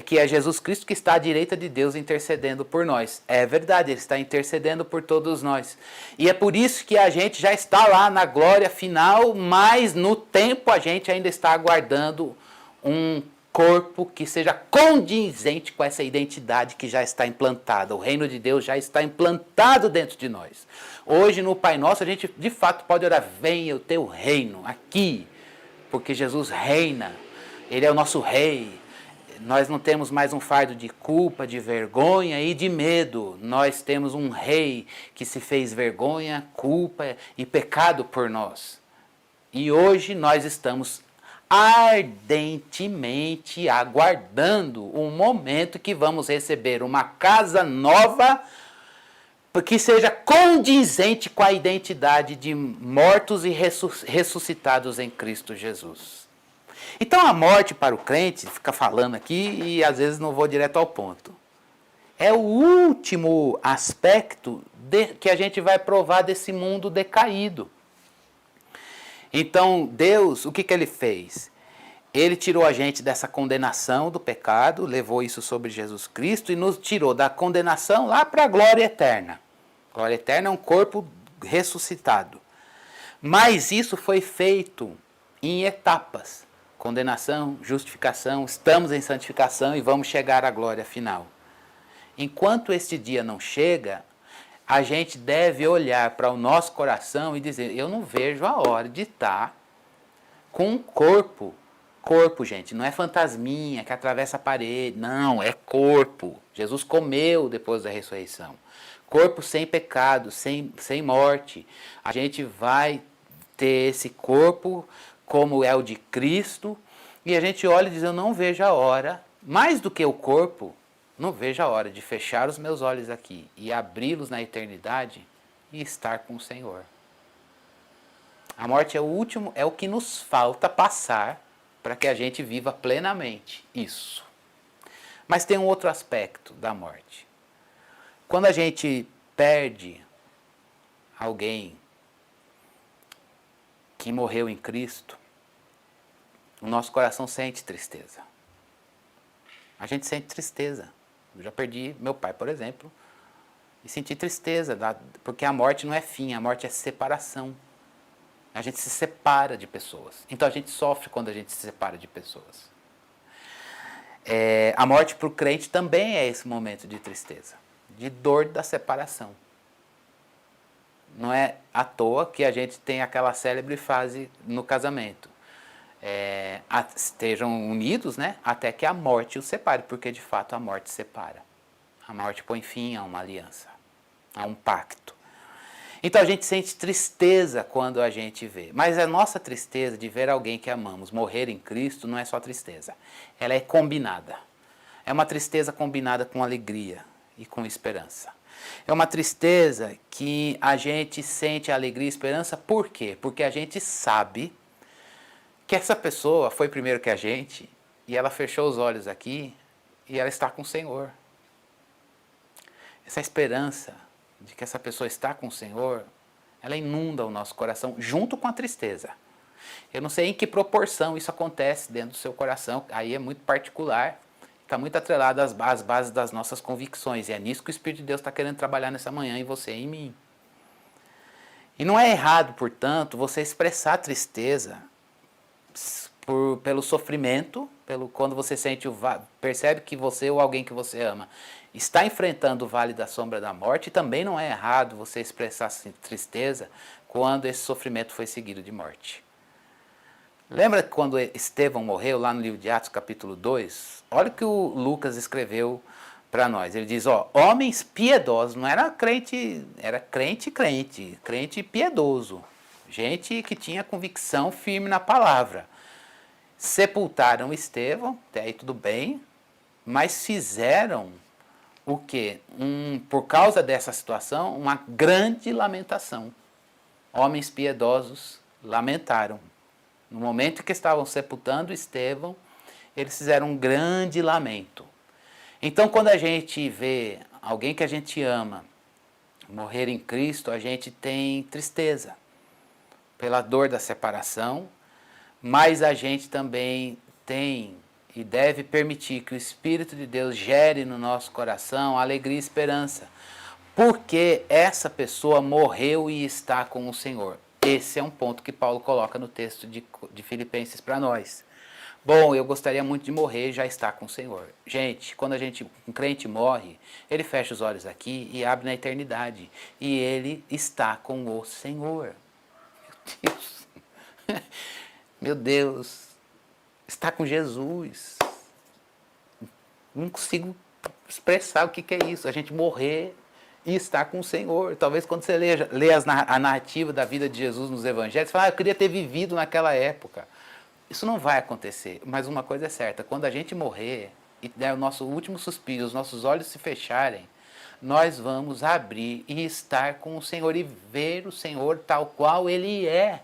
A: que é Jesus Cristo, que está à direita de Deus intercedendo por nós. É verdade, Ele está intercedendo por todos nós. E é por isso que a gente já está lá na glória final, mas no tempo a gente ainda está aguardando um corpo que seja condizente com essa identidade que já está implantada. O reino de Deus já está implantado dentro de nós. Hoje no Pai Nosso a gente de fato pode orar: venha o teu reino aqui, porque Jesus reina, Ele é o nosso rei. Nós não temos mais um fardo de culpa, de vergonha e de medo. Nós temos um rei que se fez vergonha, culpa e pecado por nós. E hoje nós estamos ardentemente aguardando um momento que vamos receber uma casa nova que seja condizente com a identidade de mortos e ressuscitados em Cristo Jesus. Então a morte para o crente, fica falando aqui e às vezes não vou direto ao ponto, é o último aspecto que a gente vai provar desse mundo decaído. Então Deus, o que Ele fez? Ele tirou a gente dessa condenação do pecado, levou isso sobre Jesus Cristo e nos tirou da condenação lá para a glória eterna. Glória eterna é um corpo ressuscitado. Mas isso foi feito em etapas. Condenação, justificação, estamos em santificação e vamos chegar à glória final. Enquanto este dia não chega, a gente deve olhar para o nosso coração e dizer: eu não vejo a hora de estar com um corpo. Corpo, gente, não é fantasminha que atravessa a parede, não, é corpo. Jesus comeu depois da ressurreição. Corpo sem pecado, sem morte. A gente vai ter esse corpo como é o de Cristo, e a gente olha e diz: eu não vejo a hora, mais do que o corpo, não vejo a hora de fechar os meus olhos aqui e abri-los na eternidade e estar com o Senhor. A morte é o último, é o que nos falta passar para que a gente viva plenamente isso. Mas tem um outro aspecto da morte. Quando a gente perde alguém que morreu em Cristo, o nosso coração sente tristeza. A gente sente tristeza. Eu já perdi meu pai, por exemplo, e senti tristeza, porque a morte não é fim, a morte é separação. A gente se separa de pessoas. Então a gente sofre quando a gente se separa de pessoas. A morte para o crente também é esse momento de tristeza, de dor da separação. Não é à toa que a gente tem aquela célebre frase no casamento: estejam unidos, né, até que a morte os separe, porque de fato a morte separa. A morte põe fim a uma aliança, a um pacto. Então a gente sente tristeza quando a gente vê. Mas a nossa tristeza de ver alguém que amamos morrer em Cristo não é só tristeza. Ela é combinada. É uma tristeza combinada com alegria e com esperança. É uma tristeza que a gente sente alegria e esperança. Por quê? Porque a gente sabe que essa pessoa foi primeiro que a gente e ela fechou os olhos aqui e ela está com o Senhor. Essa esperança de que essa pessoa está com o Senhor, ela inunda o nosso coração junto com a tristeza. Eu não sei em que proporção isso acontece dentro do seu coração, aí é muito particular, está muito atrelado às bases das nossas convicções, e é nisso que o Espírito de Deus está querendo trabalhar nessa manhã em você e em mim. E não é errado, portanto, você expressar tristeza pelo sofrimento, quando você percebe que você ou alguém que você ama está enfrentando o vale da sombra da morte, também não é errado você expressar tristeza quando esse sofrimento foi seguido de morte. Lembra que quando Estevão morreu, lá no livro de Atos, capítulo 2? Olha o que o Lucas escreveu para nós. Ele diz, homens piedosos, não era crente, era crente piedoso. Gente que tinha convicção firme na palavra. Sepultaram Estevão, até aí tudo bem, mas fizeram o quê? Por causa dessa situação, uma grande lamentação. Homens piedosos lamentaram. No momento que estavam sepultando Estevão, eles fizeram um grande lamento. Então, quando a gente vê alguém que a gente ama morrer em Cristo, a gente tem tristeza pela dor da separação, mas a gente também tem e deve permitir que o Espírito de Deus gere no nosso coração alegria e esperança, porque essa pessoa morreu e está com o Senhor. Esse é um ponto que Paulo coloca no texto de Filipenses para nós. Bom, eu gostaria muito de morrer e já estar com o Senhor. Gente, quando um crente morre, ele fecha os olhos aqui e abre na eternidade. E ele está com o Senhor. Meu Deus. Meu Deus. Está com Jesus. Não consigo expressar o que é isso. A gente morrer e estar com o Senhor. Talvez quando você lê a narrativa da vida de Jesus nos evangelhos, você fala, eu queria ter vivido naquela época. Isso não vai acontecer, mas uma coisa é certa, quando a gente morrer e der o nosso último suspiro, os nossos olhos se fecharem, nós vamos abrir e estar com o Senhor e ver o Senhor tal qual Ele é.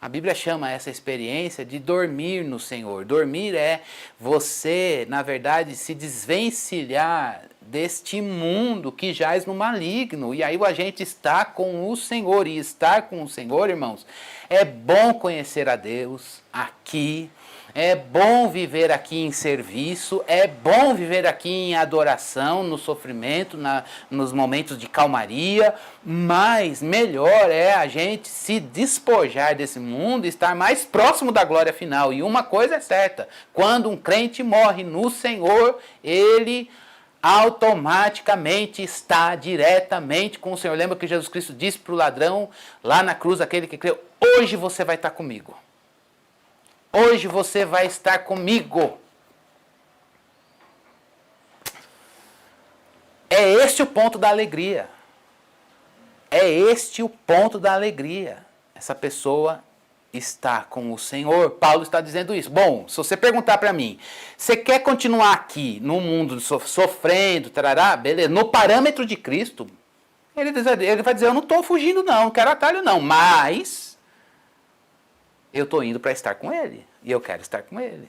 A: A Bíblia chama essa experiência de dormir no Senhor. Dormir é você, na verdade, se desvencilhar deste mundo que jaz no maligno. E aí a gente está com o Senhor. E estar com o Senhor, irmãos, é bom conhecer a Deus aqui. É bom viver aqui em serviço, é bom viver aqui em adoração, no sofrimento, nos momentos de calmaria, mas melhor é a gente se despojar desse mundo e estar mais próximo da glória final. E uma coisa é certa, quando um crente morre no Senhor, ele automaticamente está diretamente com o Senhor. Lembra que Jesus Cristo disse para o ladrão, lá na cruz, aquele que creu, hoje você vai estar comigo. Hoje você vai estar comigo. É este o ponto da alegria. É este o ponto da alegria. Essa pessoa está com o Senhor. Paulo está dizendo isso. Bom, se você perguntar para mim, você quer continuar aqui no mundo sofrendo, tarará, beleza, no parâmetro de Cristo, ele vai dizer, eu não estou fugindo não quero atalho não, mas eu estou indo para estar com Ele. E eu quero estar com Ele.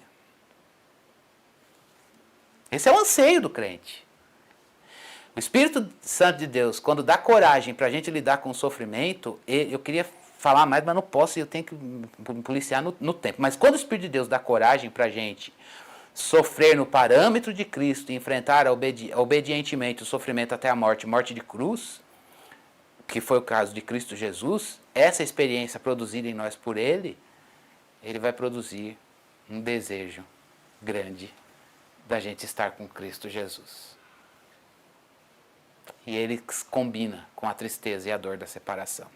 A: Esse é o anseio do crente. O Espírito Santo de Deus, quando dá coragem para a gente lidar com o sofrimento, eu queria falar mais, mas não posso, eu tenho que me policiar no tempo. Mas quando o Espírito de Deus dá coragem para a gente sofrer no parâmetro de Cristo e enfrentar obedientemente o sofrimento até a morte de cruz, que foi o caso de Cristo Jesus, essa experiência produzida em nós por Ele, Ele vai produzir um desejo grande da gente estar com Cristo Jesus. E ele combina com a tristeza e a dor da separação.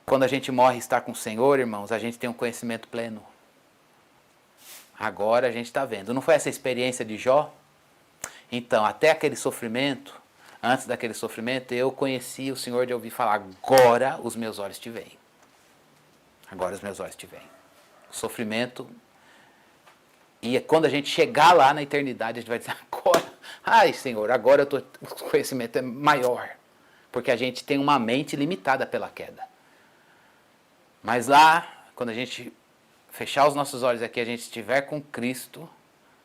A: Quando a gente morre e está com o Senhor, irmãos, a gente tem um conhecimento pleno. Agora a gente está vendo. Não foi essa experiência de Jó? Então, até aquele sofrimento, antes daquele sofrimento, eu conheci o Senhor de ouvir falar, agora os meus olhos te veem. Agora os meus olhos te veem. O sofrimento. E quando a gente chegar lá na eternidade, a gente vai dizer, agora, ai Senhor, agora o conhecimento é maior. Porque a gente tem uma mente limitada pela queda. Mas lá, quando a gente fechar os nossos olhos aqui, a gente estiver com Cristo,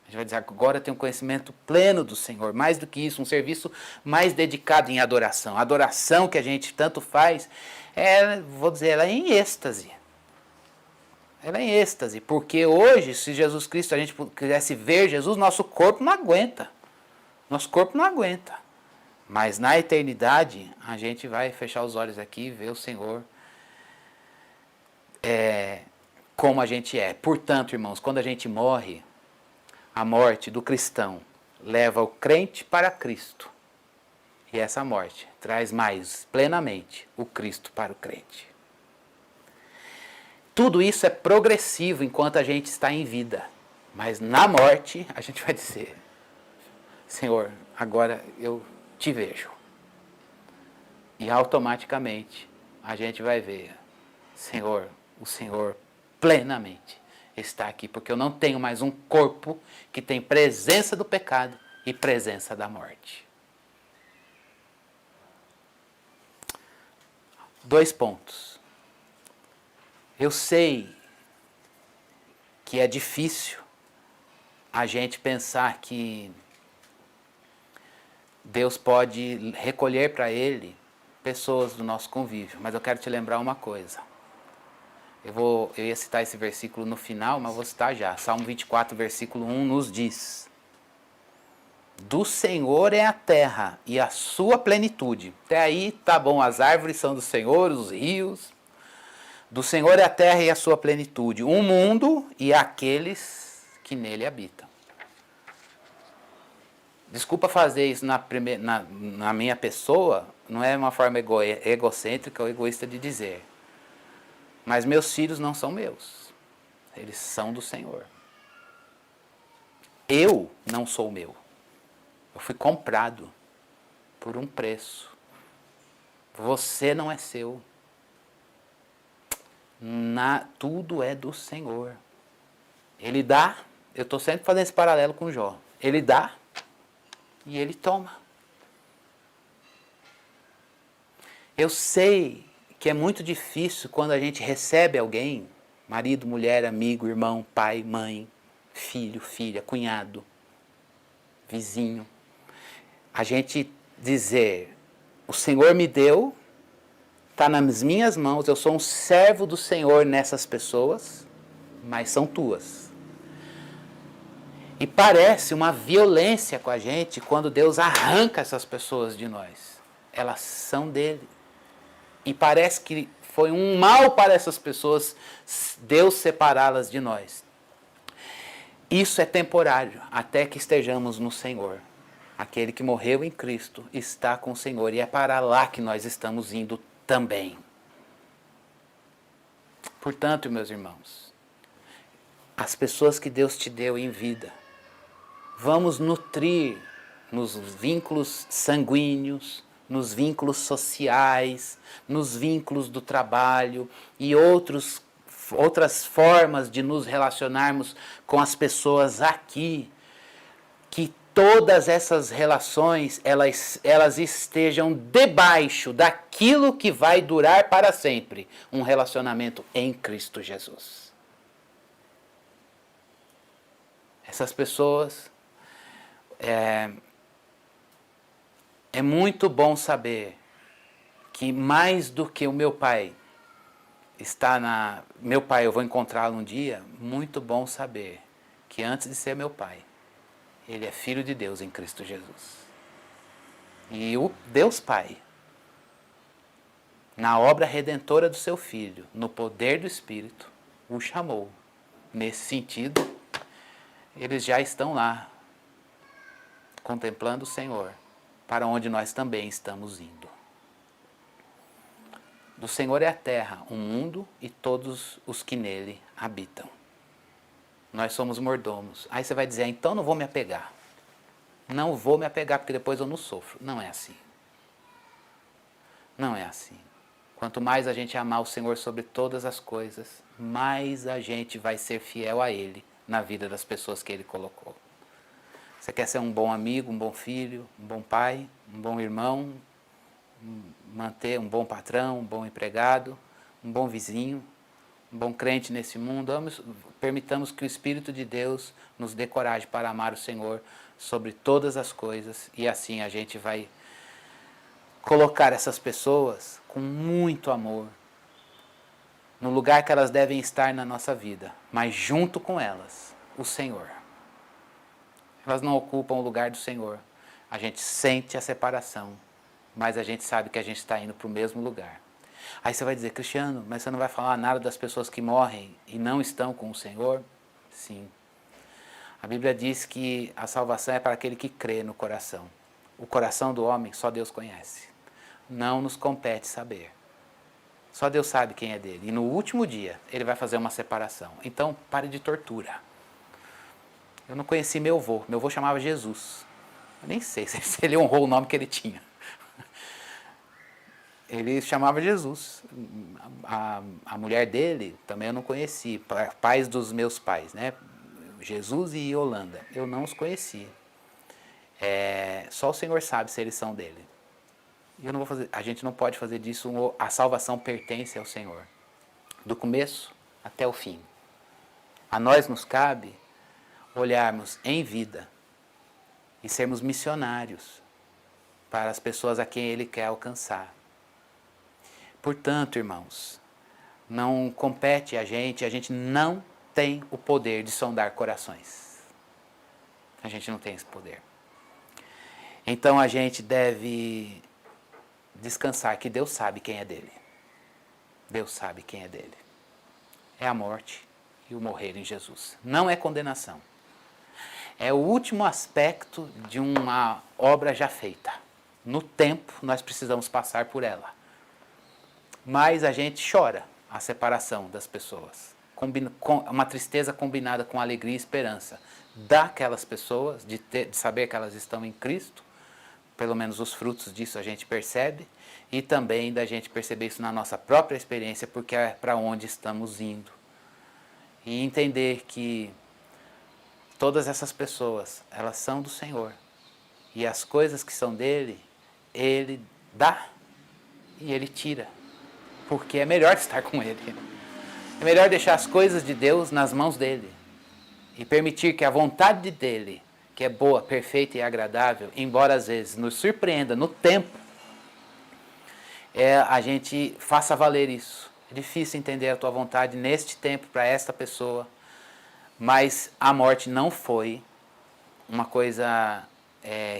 A: a gente vai dizer, agora eu tenho um conhecimento pleno do Senhor. Mais do que isso, um serviço mais dedicado em adoração. A adoração que a gente tanto faz, vou dizer, ela é em êxtase. Ela é em êxtase, porque hoje, se Jesus Cristo, a gente quisesse ver Jesus, nosso corpo não aguenta. Nosso corpo não aguenta. Mas na eternidade, a gente vai fechar os olhos aqui e ver o Senhor como a gente é. Portanto, irmãos, quando a gente morre, a morte do cristão leva o crente para Cristo. E essa morte traz mais plenamente o Cristo para o crente. Tudo isso é progressivo enquanto a gente está em vida. Mas na morte, a gente vai dizer: Senhor, agora eu te vejo. E automaticamente a gente vai ver: Senhor, o Senhor plenamente está aqui. Porque eu não tenho mais um corpo que tem presença do pecado e presença da morte. 2 pontos. Eu sei que é difícil a gente pensar que Deus pode recolher para Ele pessoas do nosso convívio, mas eu quero te lembrar uma coisa. Eu ia citar esse versículo no final, mas vou citar já. Salmo 24, versículo 1 nos diz: do Senhor é a terra e a sua plenitude. Até aí tá bom, as árvores são do Senhor, os rios. Do Senhor é a terra e a sua plenitude, o mundo e aqueles que nele habitam. Desculpa fazer isso na minha pessoa, não é uma forma egocêntrica ou egoísta de dizer. Mas meus filhos não são meus, eles são do Senhor. Eu não sou meu. Eu fui comprado por um preço. Você não é seu. Tudo é do Senhor. Ele dá, eu estou sempre fazendo esse paralelo com Jó. Ele dá e ele toma. Eu sei que é muito difícil quando a gente recebe alguém, marido, mulher, amigo, irmão, pai, mãe, filho, filha, cunhado, vizinho, a gente dizer: o Senhor me deu, está nas minhas mãos, eu sou um servo do Senhor nessas pessoas, mas são tuas. E parece uma violência com a gente quando Deus arranca essas pessoas de nós. Elas são dele. E parece que foi um mal para essas pessoas Deus separá-las de nós. Isso é temporário, até que estejamos no Senhor. Aquele que morreu em Cristo está com o Senhor, e é para lá que nós estamos indo também. Portanto, meus irmãos, as pessoas que Deus te deu em vida, vamos nutrir nos vínculos sanguíneos, nos vínculos sociais, nos vínculos do trabalho e outras formas de nos relacionarmos com as pessoas aqui, que todas essas relações elas estejam debaixo daquilo que vai durar para sempre, um relacionamento em Cristo Jesus. Essas pessoas, é muito bom saber que mais do que o meu pai meu pai, eu vou encontrá-lo um dia, muito bom saber que antes de ser meu pai, ele é filho de Deus em Cristo Jesus. E o Deus Pai, na obra redentora do seu Filho, no poder do Espírito, o chamou. Nesse sentido, eles já estão lá, contemplando o Senhor, para onde nós também estamos indo. Do Senhor é a terra, o mundo e todos os que nele habitam. Nós somos mordomos. Aí você vai dizer: então não vou me apegar. Não vou me apegar porque depois eu não sofro. Não é assim. Não é assim. Quanto mais a gente amar o Senhor sobre todas as coisas, mais a gente vai ser fiel a Ele na vida das pessoas que Ele colocou. Você quer ser um bom amigo, um bom filho, um bom pai, um bom irmão, manter um bom patrão, um bom empregado, um bom vizinho, um bom crente nesse mundo? Permitamos que o Espírito de Deus nos dê coragem para amar o Senhor sobre todas as coisas, e assim a gente vai colocar essas pessoas com muito amor no lugar que elas devem estar na nossa vida, mas junto com elas, o Senhor. Elas não ocupam o lugar do Senhor. A gente sente a separação, mas a gente sabe que a gente está indo para o mesmo lugar. Aí você vai dizer, Cristiano, mas você não vai falar nada das pessoas que morrem e não estão com o Senhor? Sim. A Bíblia diz que a salvação é para aquele que crê no coração. O coração do homem só Deus conhece. Não nos compete saber. Só Deus sabe quem é dele. E no último dia, ele vai fazer uma separação. Então, pare de tortura. Eu não conheci meu avô. Meu avô chamava Jesus. Eu nem sei se ele honrou o nome que ele tinha. Ele chamava Jesus. A mulher dele também eu não conheci. Pais dos meus pais, né? Jesus e Yolanda. Eu não os conheci. Só o Senhor sabe se eles são dele. Eu não vou fazer, a gente não pode fazer disso, a salvação pertence ao Senhor. Do começo até o fim. A nós nos cabe olharmos em vida e sermos missionários para as pessoas a quem Ele quer alcançar. Portanto, irmãos, não compete a gente não tem o poder de sondar corações. A gente não tem esse poder. Então a gente deve descansar que Deus sabe quem é dele. Deus sabe quem é dele. É a morte e o morrer em Jesus. Não é condenação. É o último aspecto de uma obra já feita. No tempo, nós precisamos passar por ela. Mas a gente chora a separação das pessoas. Uma tristeza combinada com alegria e esperança daquelas pessoas, de saber que elas estão em Cristo. Pelo menos os frutos disso a gente percebe. E também da gente perceber isso na nossa própria experiência, porque é para onde estamos indo. E entender que todas essas pessoas, elas são do Senhor. E as coisas que são dele, Ele dá e Ele tira. Porque é melhor estar com Ele. É melhor deixar as coisas de Deus nas mãos dEle. E permitir que a vontade dEle, que é boa, perfeita e agradável, embora às vezes nos surpreenda no tempo, a gente faça valer isso. É difícil entender a tua vontade neste tempo para esta pessoa. Mas a morte não foi uma coisa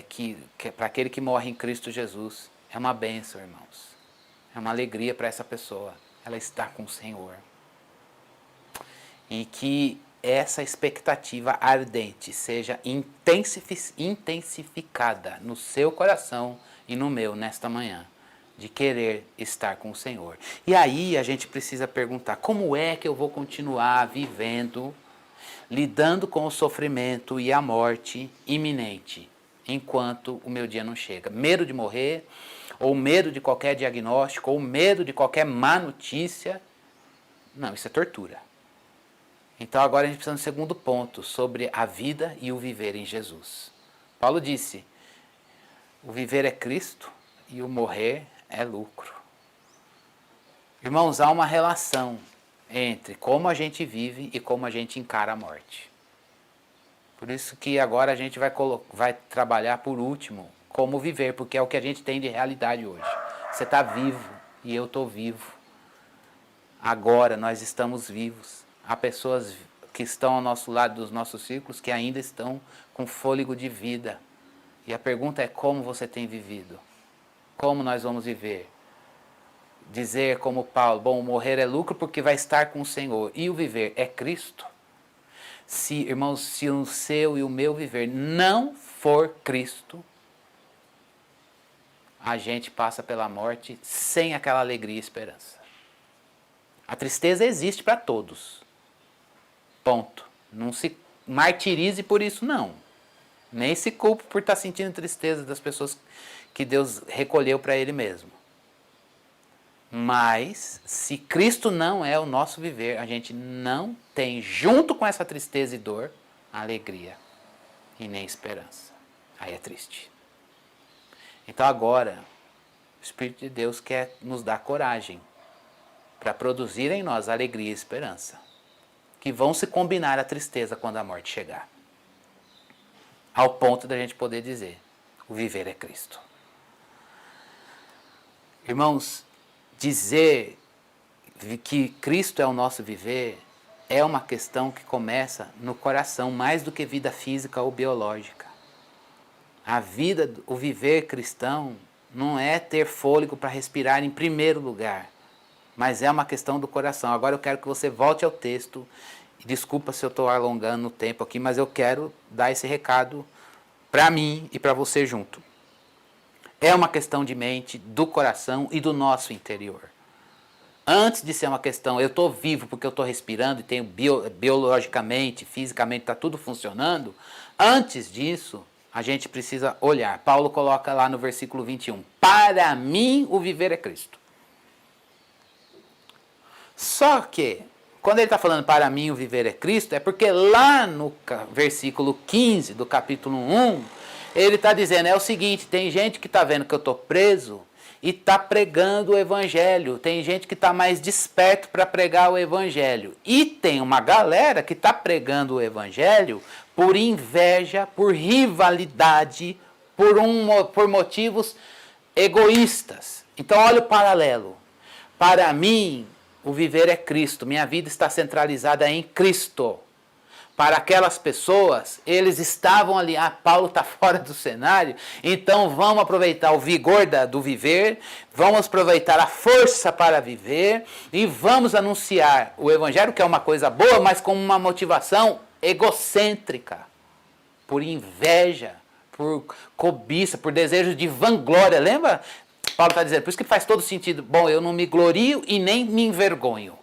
A: que para aquele que morre em Cristo Jesus, é uma bênção, irmãos. É uma alegria para essa pessoa. Ela está com o Senhor. E que essa expectativa ardente seja intensificada no seu coração e no meu nesta manhã, de querer estar com o Senhor. E aí a gente precisa perguntar, como é que eu vou continuar vivendo, lidando com o sofrimento e a morte iminente, enquanto o meu dia não chega? Medo de morrer, ou medo de qualquer diagnóstico, ou medo de qualquer má notícia? Não, isso é tortura. Então agora a gente precisa de um segundo ponto, sobre a vida e o viver em Jesus. Paulo disse, o viver é Cristo e o morrer é lucro. Irmãos, há uma relação entre como a gente vive e como a gente encara a morte. Por isso que agora a gente vai trabalhar por último como viver, porque é o que a gente tem de realidade hoje. Você está vivo e eu estou vivo. Agora nós estamos vivos. Há pessoas que estão ao nosso lado dos nossos círculos que ainda estão com fôlego de vida. E a pergunta é como você tem vivido? Como nós vamos viver? Dizer como Paulo, bom, morrer é lucro porque vai estar com o Senhor. E o viver é Cristo? Irmãos, se o seu e o meu viver não for Cristo, a gente passa pela morte sem aquela alegria e esperança. A tristeza existe para todos. Ponto. Não se martirize por isso, não. Nem se culpe por estar sentindo tristeza das pessoas que Deus recolheu para Ele mesmo. Mas, se Cristo não é o nosso viver, a gente não tem, junto com essa tristeza e dor, alegria e nem esperança. Aí é triste. Então agora, o Espírito de Deus quer nos dar coragem para produzir em nós alegria e esperança, que vão se combinar à tristeza quando a morte chegar. Ao ponto da gente poder dizer, o viver é Cristo. Irmãos, dizer que Cristo é o nosso viver é uma questão que começa no coração, mais do que vida física ou biológica. A vida, o viver cristão, não é ter fôlego para respirar em primeiro lugar, mas é uma questão do coração. Agora eu quero que você volte ao texto. Desculpa se eu estou alongando o tempo aqui, mas eu quero dar esse recado para mim e para você junto. É uma questão de mente, do coração e do nosso interior. Antes de ser uma questão, eu estou vivo porque eu estou respirando e tenho biologicamente, fisicamente, está tudo funcionando. Antes disso, a gente precisa olhar. Paulo coloca lá no versículo 21. Para mim, o viver é Cristo. Só que, quando ele está falando para mim, o viver é Cristo, é porque lá no versículo 15 do capítulo 1, ele está dizendo, é o seguinte, tem gente que está vendo que eu estou preso e está pregando o evangelho. Tem gente que está mais desperto para pregar o evangelho. E tem uma galera que está pregando o evangelho por inveja, por rivalidade, por motivos egoístas. Então olha o paralelo. Para mim, o viver é Cristo. Minha vida está centralizada em Cristo. Para aquelas pessoas, eles estavam ali, Paulo está fora do cenário, então vamos aproveitar o vigor do viver, vamos aproveitar a força para viver e vamos anunciar o evangelho, que é uma coisa boa, mas com uma motivação egocêntrica, por inveja, por cobiça, por desejo de vanglória. Lembra? Paulo está dizendo, por isso que faz todo sentido. Bom, eu não me glorio e nem me envergonho.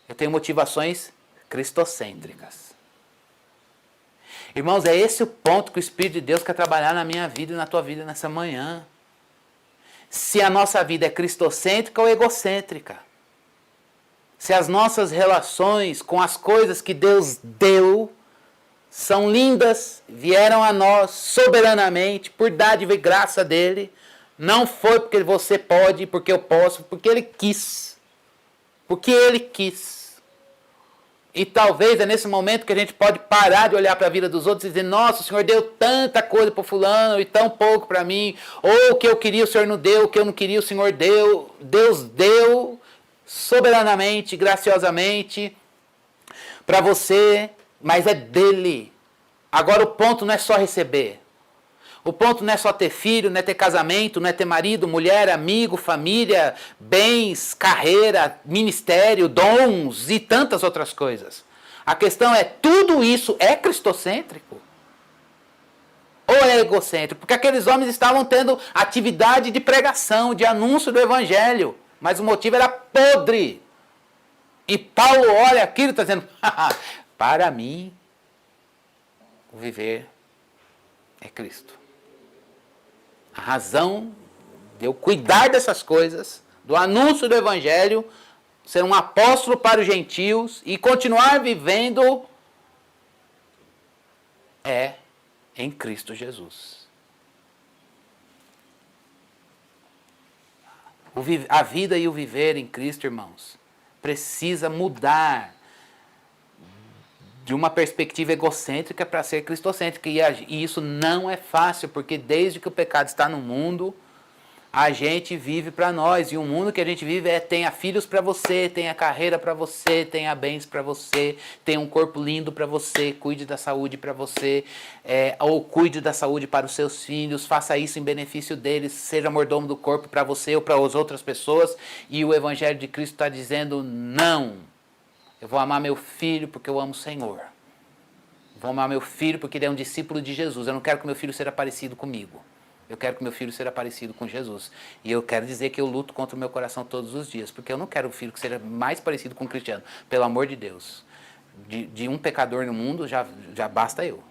A: Eu tenho motivações cristocêntricas. Irmãos, é esse o ponto que o Espírito de Deus quer trabalhar na minha vida e na tua vida nessa manhã. Se a nossa vida é cristocêntrica ou egocêntrica. Se as nossas relações com as coisas que Deus deu são lindas, vieram a nós soberanamente, por dádiva e graça dele, não foi porque você pode, porque eu posso, porque ele quis. Porque ele quis. E talvez é nesse momento que a gente pode parar de olhar para a vida dos outros e dizer, nossa, o Senhor deu tanta coisa para fulano e tão pouco para mim. Ou o que eu queria o Senhor não deu, o que eu não queria o Senhor deu. Deus deu soberanamente, graciosamente para você, mas é dele. Agora o ponto não é só receber. O ponto não é só ter filho, não é ter casamento, não é ter marido, mulher, amigo, família, bens, carreira, ministério, dons e tantas outras coisas. A questão é, tudo isso é cristocêntrico? Ou é egocêntrico? Porque aqueles homens estavam tendo atividade de pregação, de anúncio do evangelho, mas o motivo era podre. E Paulo olha aquilo e está dizendo, para mim, o viver é Cristo. A razão de eu cuidar dessas coisas, do anúncio do evangelho, ser um apóstolo para os gentios e continuar vivendo é em Cristo Jesus. A vida e o viver em Cristo, irmãos, precisa mudar de uma perspectiva egocêntrica para ser cristocêntrica. E isso não é fácil, porque desde que o pecado está no mundo, a gente vive para nós. E o mundo que a gente vive tenha filhos para você, tenha carreira para você, tenha bens para você, tenha um corpo lindo para você, cuide da saúde para você, ou cuide da saúde para os seus filhos, faça isso em benefício deles, seja mordomo do corpo para você ou para as outras pessoas. E o Evangelho de Cristo está dizendo não. Eu vou amar meu filho porque eu amo o Senhor. Vou amar meu filho porque ele é um discípulo de Jesus. Eu não quero que meu filho seja parecido comigo. Eu quero que meu filho seja parecido com Jesus. E eu quero dizer que eu luto contra o meu coração todos os dias. Porque eu não quero um filho que seja mais parecido com um cristiano. Pelo amor de Deus. De um pecador no mundo já basta eu.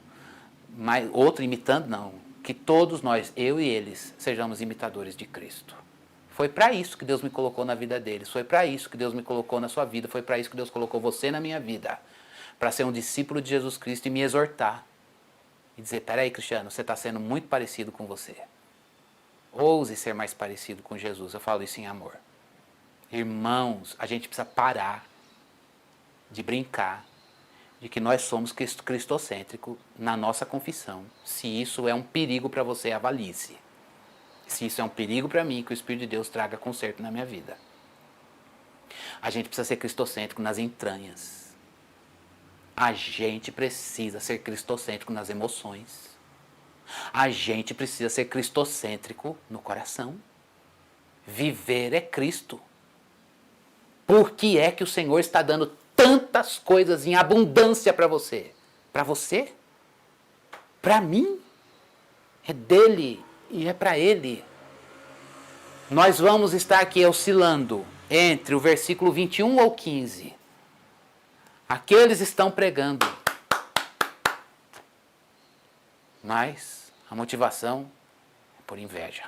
A: Mas outro imitando, não. Que todos nós, eu e eles, sejamos imitadores de Cristo. Foi para isso que Deus me colocou na vida deles. Foi para isso que Deus me colocou na sua vida. Foi para isso que Deus colocou você na minha vida. Para ser um discípulo de Jesus Cristo e me exortar. E dizer, peraí, Cristiano, você está sendo muito parecido com você. Ouse ser mais parecido com Jesus. Eu falo isso em amor. Irmãos, a gente precisa parar de brincar de que nós somos cristocêntricos na nossa confissão. Se isso é um perigo para você, avalie-se. Se isso é um perigo para mim, que o Espírito de Deus traga conserto na minha vida. A gente precisa ser cristocêntrico nas entranhas. A gente precisa ser cristocêntrico nas emoções. A gente precisa ser cristocêntrico no coração. Viver é Cristo. Por que é que o Senhor está dando tantas coisas em abundância para você? Para você? Para mim? É dele e é para ele. Nós vamos estar aqui oscilando entre o versículo 21 ou 15. Aqueles estão pregando. Mas a motivação é por inveja.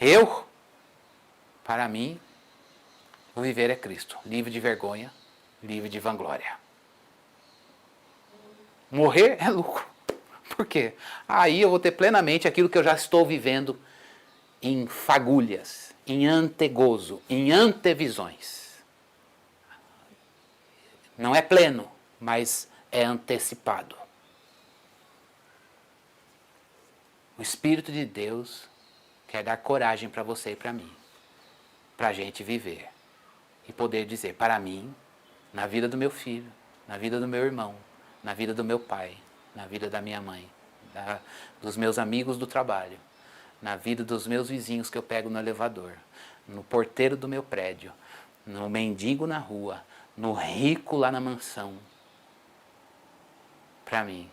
A: Eu, para mim, o viver é Cristo. Livre de vergonha, livre de vanglória. Morrer é lucro. Por quê? Aí eu vou ter plenamente aquilo que eu já estou vivendo em fagulhas, em antegozo, em antevisões. Não é pleno, mas é antecipado. O Espírito de Deus quer dar coragem para você e para mim, para a gente viver e poder dizer, para mim, na vida do meu filho, na vida do meu irmão, na vida do meu pai, na vida da minha mãe, dos meus amigos do trabalho, na vida dos meus vizinhos que eu pego no elevador, no porteiro do meu prédio, no mendigo na rua, no rico lá na mansão. Para mim,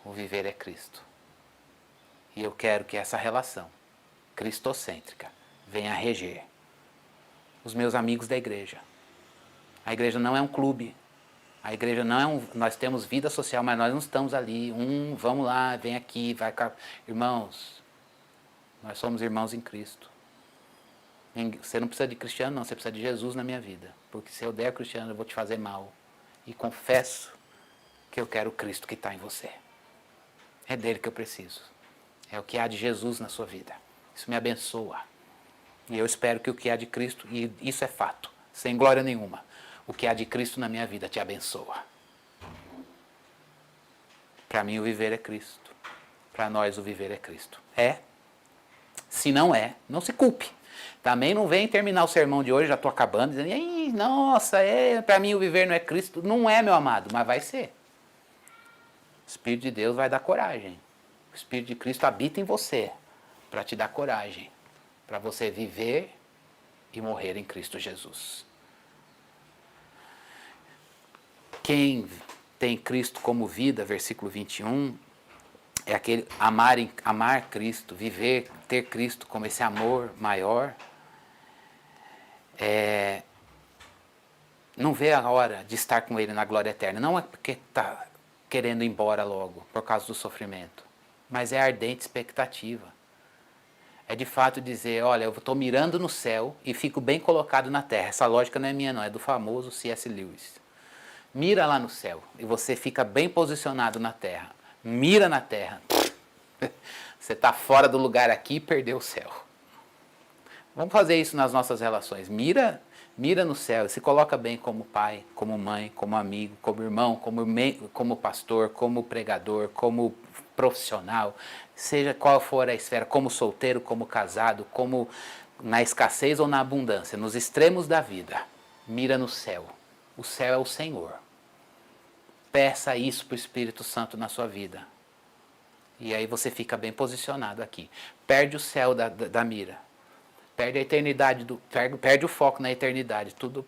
A: o viver é Cristo. E eu quero que essa relação cristocêntrica venha a reger os meus amigos da igreja. A igreja não é um clube. A igreja não é um... Nós temos vida social, mas nós não estamos ali. Vamos lá, vem aqui, vai cá. Irmãos, nós somos irmãos em Cristo. Você não precisa de cristiano, não. Você precisa de Jesus na minha vida. Porque se eu der cristiano, eu vou te fazer mal. E confesso que eu quero o Cristo que está em você. É dele que eu preciso. É o que há de Jesus na sua vida. Isso me abençoa. E eu espero que o que há de Cristo, e isso é fato, sem glória nenhuma, o que há de Cristo na minha vida te abençoa. Para mim o viver é Cristo. Para nós o viver é Cristo. É? Se não é, não se culpe. Também não vem terminar o sermão de hoje, já estou acabando, dizendo, nossa, para mim o viver não é Cristo. Não é, meu amado, mas vai ser. O Espírito de Deus vai dar coragem. O Espírito de Cristo habita em você para te dar coragem, para você viver e morrer em Cristo Jesus. Quem tem Cristo como vida, versículo 21, é aquele amar Cristo, viver, ter Cristo como esse amor maior. Não vê a hora de estar com Ele na glória eterna. Não é porque está querendo ir embora logo, por causa do sofrimento, mas é ardente expectativa. É de fato dizer, olha, eu estou mirando no céu e fico bem colocado na terra. Essa lógica não é minha não, é do famoso C.S. Lewis. Mira lá no céu e você fica bem posicionado na terra. Mira na terra. Você está fora do lugar aqui e perdeu o céu. Vamos fazer isso nas nossas relações. Mira no céu e se coloca bem como pai, como mãe, como amigo, como irmão, como pastor, como pregador, como profissional, seja qual for a esfera, como solteiro, como casado, como na escassez ou na abundância, nos extremos da vida, mira no céu. O céu é o Senhor. Peça isso para o Espírito Santo na sua vida. E aí você fica bem posicionado aqui. Perde o céu da mira. Perde a eternidade, perde o foco na eternidade. Tudo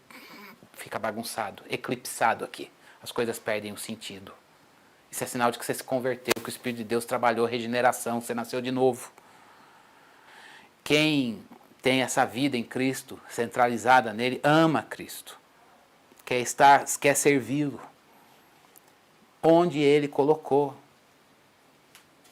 A: fica bagunçado, eclipsado aqui. As coisas perdem o sentido. Isso é sinal de que você se converteu, que o Espírito de Deus trabalhou regeneração, você nasceu de novo. Quem tem essa vida em Cristo, centralizada nele, ama Cristo. Quer servi-lo. Onde ele colocou.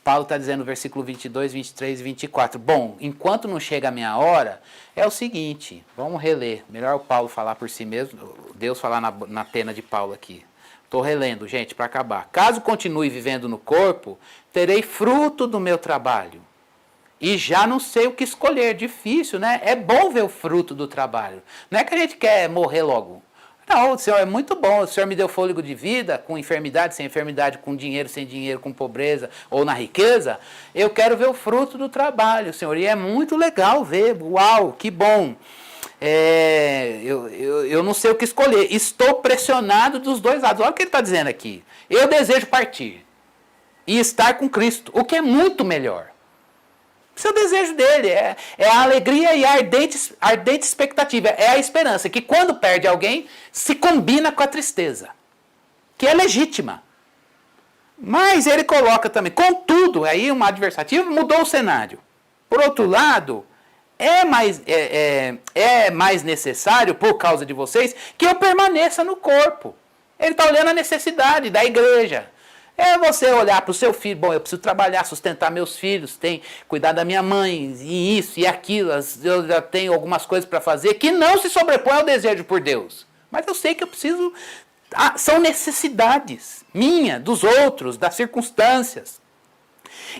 A: Paulo está dizendo no versículo 22, 23 e 24. Bom, enquanto não chega a minha hora, é o seguinte, vamos reler. Melhor o Paulo falar por si mesmo, Deus falar na pena de Paulo aqui. Estou relendo, gente, para acabar. Caso continue vivendo no corpo, terei fruto do meu trabalho. E já não sei o que escolher. Difícil, né? É bom ver o fruto do trabalho. Não é que a gente quer morrer logo. Não, o Senhor é muito bom. O Senhor me deu fôlego de vida, com enfermidade, sem enfermidade, com dinheiro, sem dinheiro, com pobreza ou na riqueza. Eu quero ver o fruto do trabalho, Senhor. E é muito legal ver. Uau, que bom. Eu não sei o que escolher. Estou pressionado dos dois lados. Olha o que ele está dizendo aqui. Eu desejo partir e estar com Cristo, o que é muito melhor. Esse é o desejo dele, é a alegria e a ardente expectativa, é a esperança, que quando perde alguém, se combina com a tristeza, que é legítima. Mas ele coloca também, contudo, aí uma adversativa mudou o cenário. Por outro lado, é mais necessário, por causa de vocês, que eu permaneça no corpo. Ele está olhando a necessidade da igreja. É você olhar para o seu filho, bom, eu preciso trabalhar, sustentar meus filhos, cuidar da minha mãe, e isso e aquilo, eu já tenho algumas coisas para fazer que não se sobrepõem ao desejo por Deus. Mas eu sei que eu preciso, são necessidades minha, dos outros, das circunstâncias.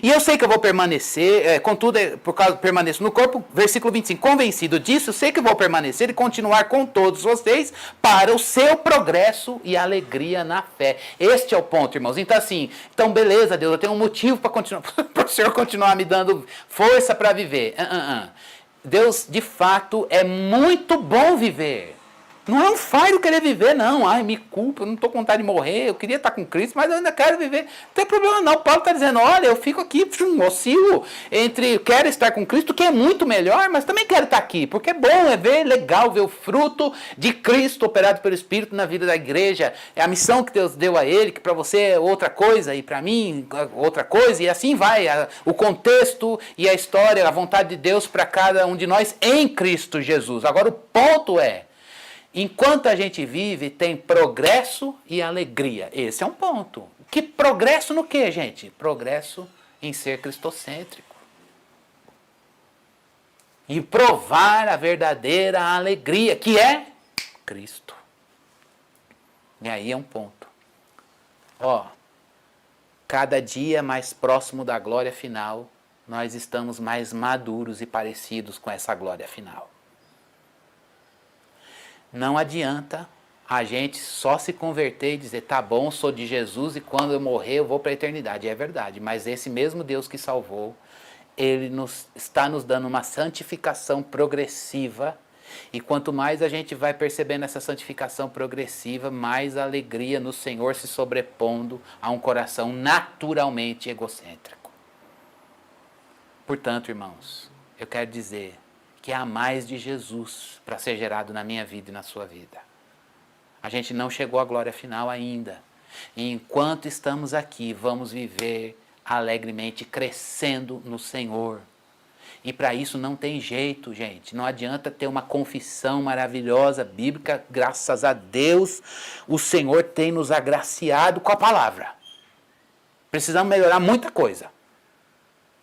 A: E eu sei que eu vou permanecer, contudo, por causa permaneço no corpo, versículo 25, convencido disso, eu sei que eu vou permanecer e continuar com todos vocês para o seu progresso e alegria na fé. Este é o ponto, irmãos. Então assim, beleza, Deus, eu tenho um motivo para o Senhor continuar me dando força para viver. Deus, de fato, é muito bom viver. Não é um fardo querer viver, não. Ai, me culpa, eu não estou com vontade de morrer, eu queria estar com Cristo, mas eu ainda quero viver. Não tem problema não. Paulo está dizendo, olha, eu fico aqui, oscilo entre quero estar com Cristo, que é muito melhor, mas também quero estar aqui, porque é bom, legal ver o fruto de Cristo operado pelo Espírito na vida da igreja. É a missão que Deus deu a ele, que para você é outra coisa, e para mim outra coisa, e assim vai. O contexto e a história, a vontade de Deus para cada um de nós em Cristo Jesus. Agora o ponto é, enquanto a gente vive, tem progresso e alegria. Esse é um ponto. Que progresso no quê, gente? Progresso em ser cristocêntrico. E provar a verdadeira alegria, que é Cristo. E aí é um ponto. Cada dia mais próximo da glória final, nós estamos mais maduros e parecidos com essa glória final. Não adianta a gente só se converter e dizer, tá bom, sou de Jesus e quando eu morrer eu vou para a eternidade. É verdade, mas esse mesmo Deus que salvou, Ele está nos dando uma santificação progressiva e quanto mais a gente vai percebendo essa santificação progressiva, mais a alegria no Senhor se sobrepondo a um coração naturalmente egocêntrico. Portanto, irmãos, eu quero dizer que há mais de Jesus para ser gerado na minha vida e na sua vida. A gente não chegou à glória final ainda. E enquanto estamos aqui, vamos viver alegremente, crescendo no Senhor. E para isso não tem jeito, gente. Não adianta ter uma confissão maravilhosa, bíblica. Graças a Deus, o Senhor tem nos agraciado com a palavra. Precisamos melhorar muita coisa.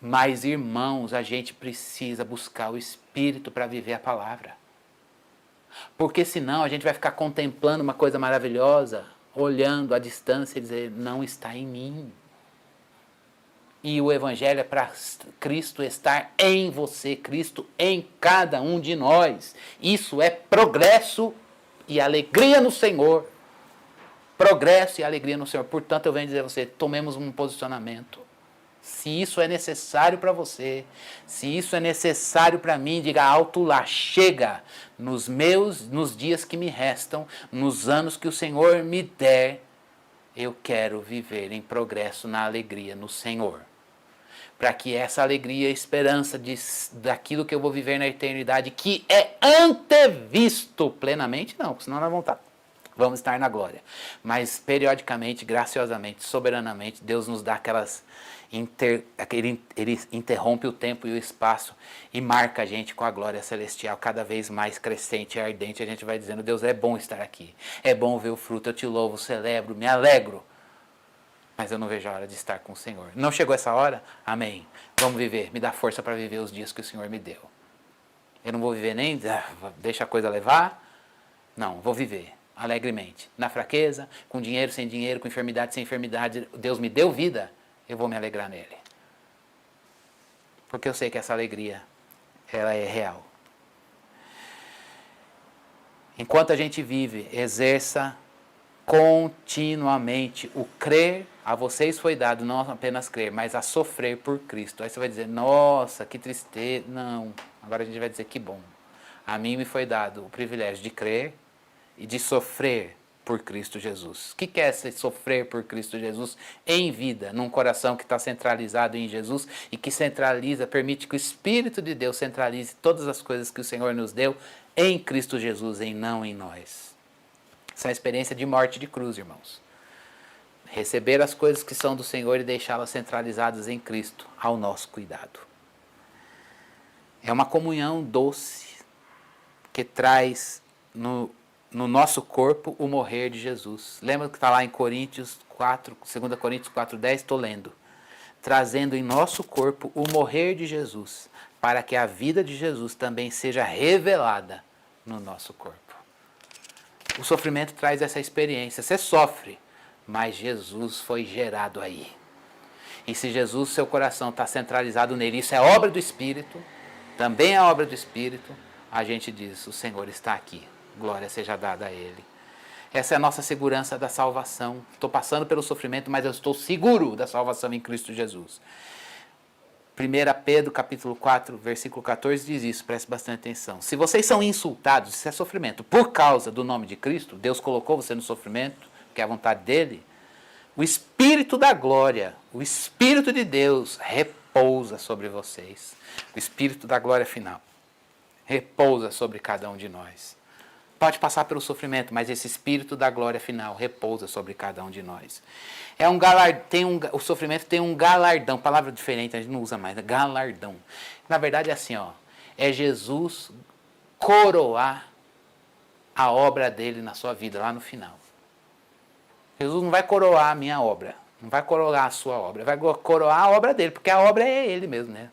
A: Mas, irmãos, a gente precisa buscar o Espírito para viver a palavra. Porque senão a gente vai ficar contemplando uma coisa maravilhosa, olhando à distância e dizer, não está em mim. E o Evangelho é para Cristo estar em você, Cristo em cada um de nós. Isso é progresso e alegria no Senhor. Progresso e alegria no Senhor. Portanto, eu venho dizer a você, tomemos um posicionamento. Se isso é necessário para você, se isso é necessário para mim, diga alto lá, chega nos dias que me restam, nos anos que o Senhor me der, eu quero viver em progresso na alegria no Senhor. Para que essa alegria e esperança daquilo que eu vou viver na eternidade, que é antevisto plenamente, não, porque senão nós vamos estar na glória. Mas periodicamente, graciosamente, soberanamente, Deus nos dá ele interrompe o tempo e o espaço e marca a gente com a glória celestial cada vez mais crescente e ardente. A gente vai dizendo, Deus, é bom estar aqui, é bom ver o fruto, eu te louvo, celebro, me alegro, mas eu não vejo a hora de estar com o Senhor. Não chegou essa hora? Amém. Vamos viver, me dá força para viver os dias que o Senhor me deu. Eu não vou viver nem, deixa a coisa levar, não, vou viver alegremente, na fraqueza, com dinheiro, sem dinheiro, com enfermidade, sem enfermidade. Deus me deu vida, eu vou me alegrar nele. Porque eu sei que essa alegria, ela é real. Enquanto a gente vive, exerça continuamente o crer. A vocês foi dado não apenas crer, mas a sofrer por Cristo. Aí você vai dizer, nossa, que tristeza. Não, agora a gente vai dizer que bom. A mim me foi dado o privilégio de crer e de sofrer por Cristo Jesus. O que é sofrer por Cristo Jesus em vida, num coração que está centralizado em Jesus e que centraliza, permite que o Espírito de Deus centralize todas as coisas que o Senhor nos deu em Cristo Jesus, e não em nós. Essa é a experiência de morte de cruz, irmãos. Receber as coisas que são do Senhor e deixá-las centralizadas em Cristo, ao nosso cuidado. É uma comunhão doce que traz no nosso corpo o morrer de Jesus. Lembra que está lá em Coríntios 4, 2 Coríntios 4,10? Estou lendo. Trazendo em nosso corpo o morrer de Jesus, para que a vida de Jesus também seja revelada no nosso corpo. O sofrimento traz essa experiência. Você sofre, mas Jesus foi gerado aí. E se Jesus, seu coração está centralizado nele, isso é obra do Espírito, também é obra do Espírito, a gente diz, o Senhor está aqui, glória seja dada a Ele. Essa é a nossa segurança da salvação. Estou passando pelo sofrimento, mas eu estou seguro da salvação em Cristo Jesus. 1 Pedro capítulo 4, versículo 14 diz isso, preste bastante atenção. Se vocês são insultados, isso é sofrimento, por causa do nome de Cristo, Deus colocou você no sofrimento, que é a vontade dEle, o Espírito da glória, o Espírito de Deus repousa sobre vocês. O Espírito da glória final repousa sobre cada um de nós. Pode passar pelo sofrimento, mas esse Espírito da glória final repousa sobre cada um de nós. O sofrimento tem um galardão, palavra diferente, a gente não usa mais, né? Galardão. Na verdade é assim, ó, é Jesus coroar a obra dele na sua vida, lá no final. Jesus não vai coroar a minha obra, não vai coroar a sua obra, vai coroar a obra dele, porque a obra é ele mesmo, né?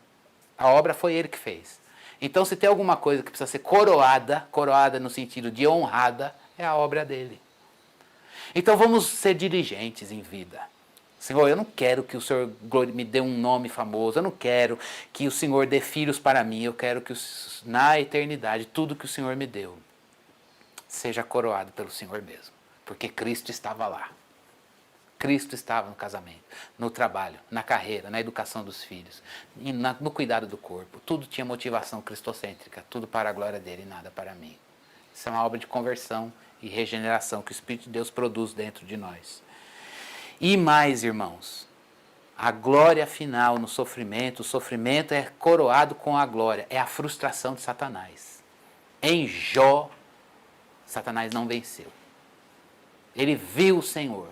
A: A obra foi ele que fez. Então, se tem alguma coisa que precisa ser coroada no sentido de honrada, é a obra dele. Então, vamos ser diligentes em vida. Senhor, eu não quero que o Senhor me dê um nome famoso, eu não quero que o Senhor dê filhos para mim, eu quero que na eternidade tudo que o Senhor me deu seja coroado pelo Senhor mesmo, porque Cristo estava lá. Cristo estava no casamento, no trabalho, na carreira, na educação dos filhos, no cuidado do corpo. Tudo tinha motivação cristocêntrica, tudo para a glória dele e nada para mim. Isso é uma obra de conversão e regeneração que o Espírito de Deus produz dentro de nós. E mais, irmãos, a glória final no sofrimento, o sofrimento é coroado com a glória, é a frustração de Satanás. Em Jó, Satanás não venceu. Ele viu o Senhor.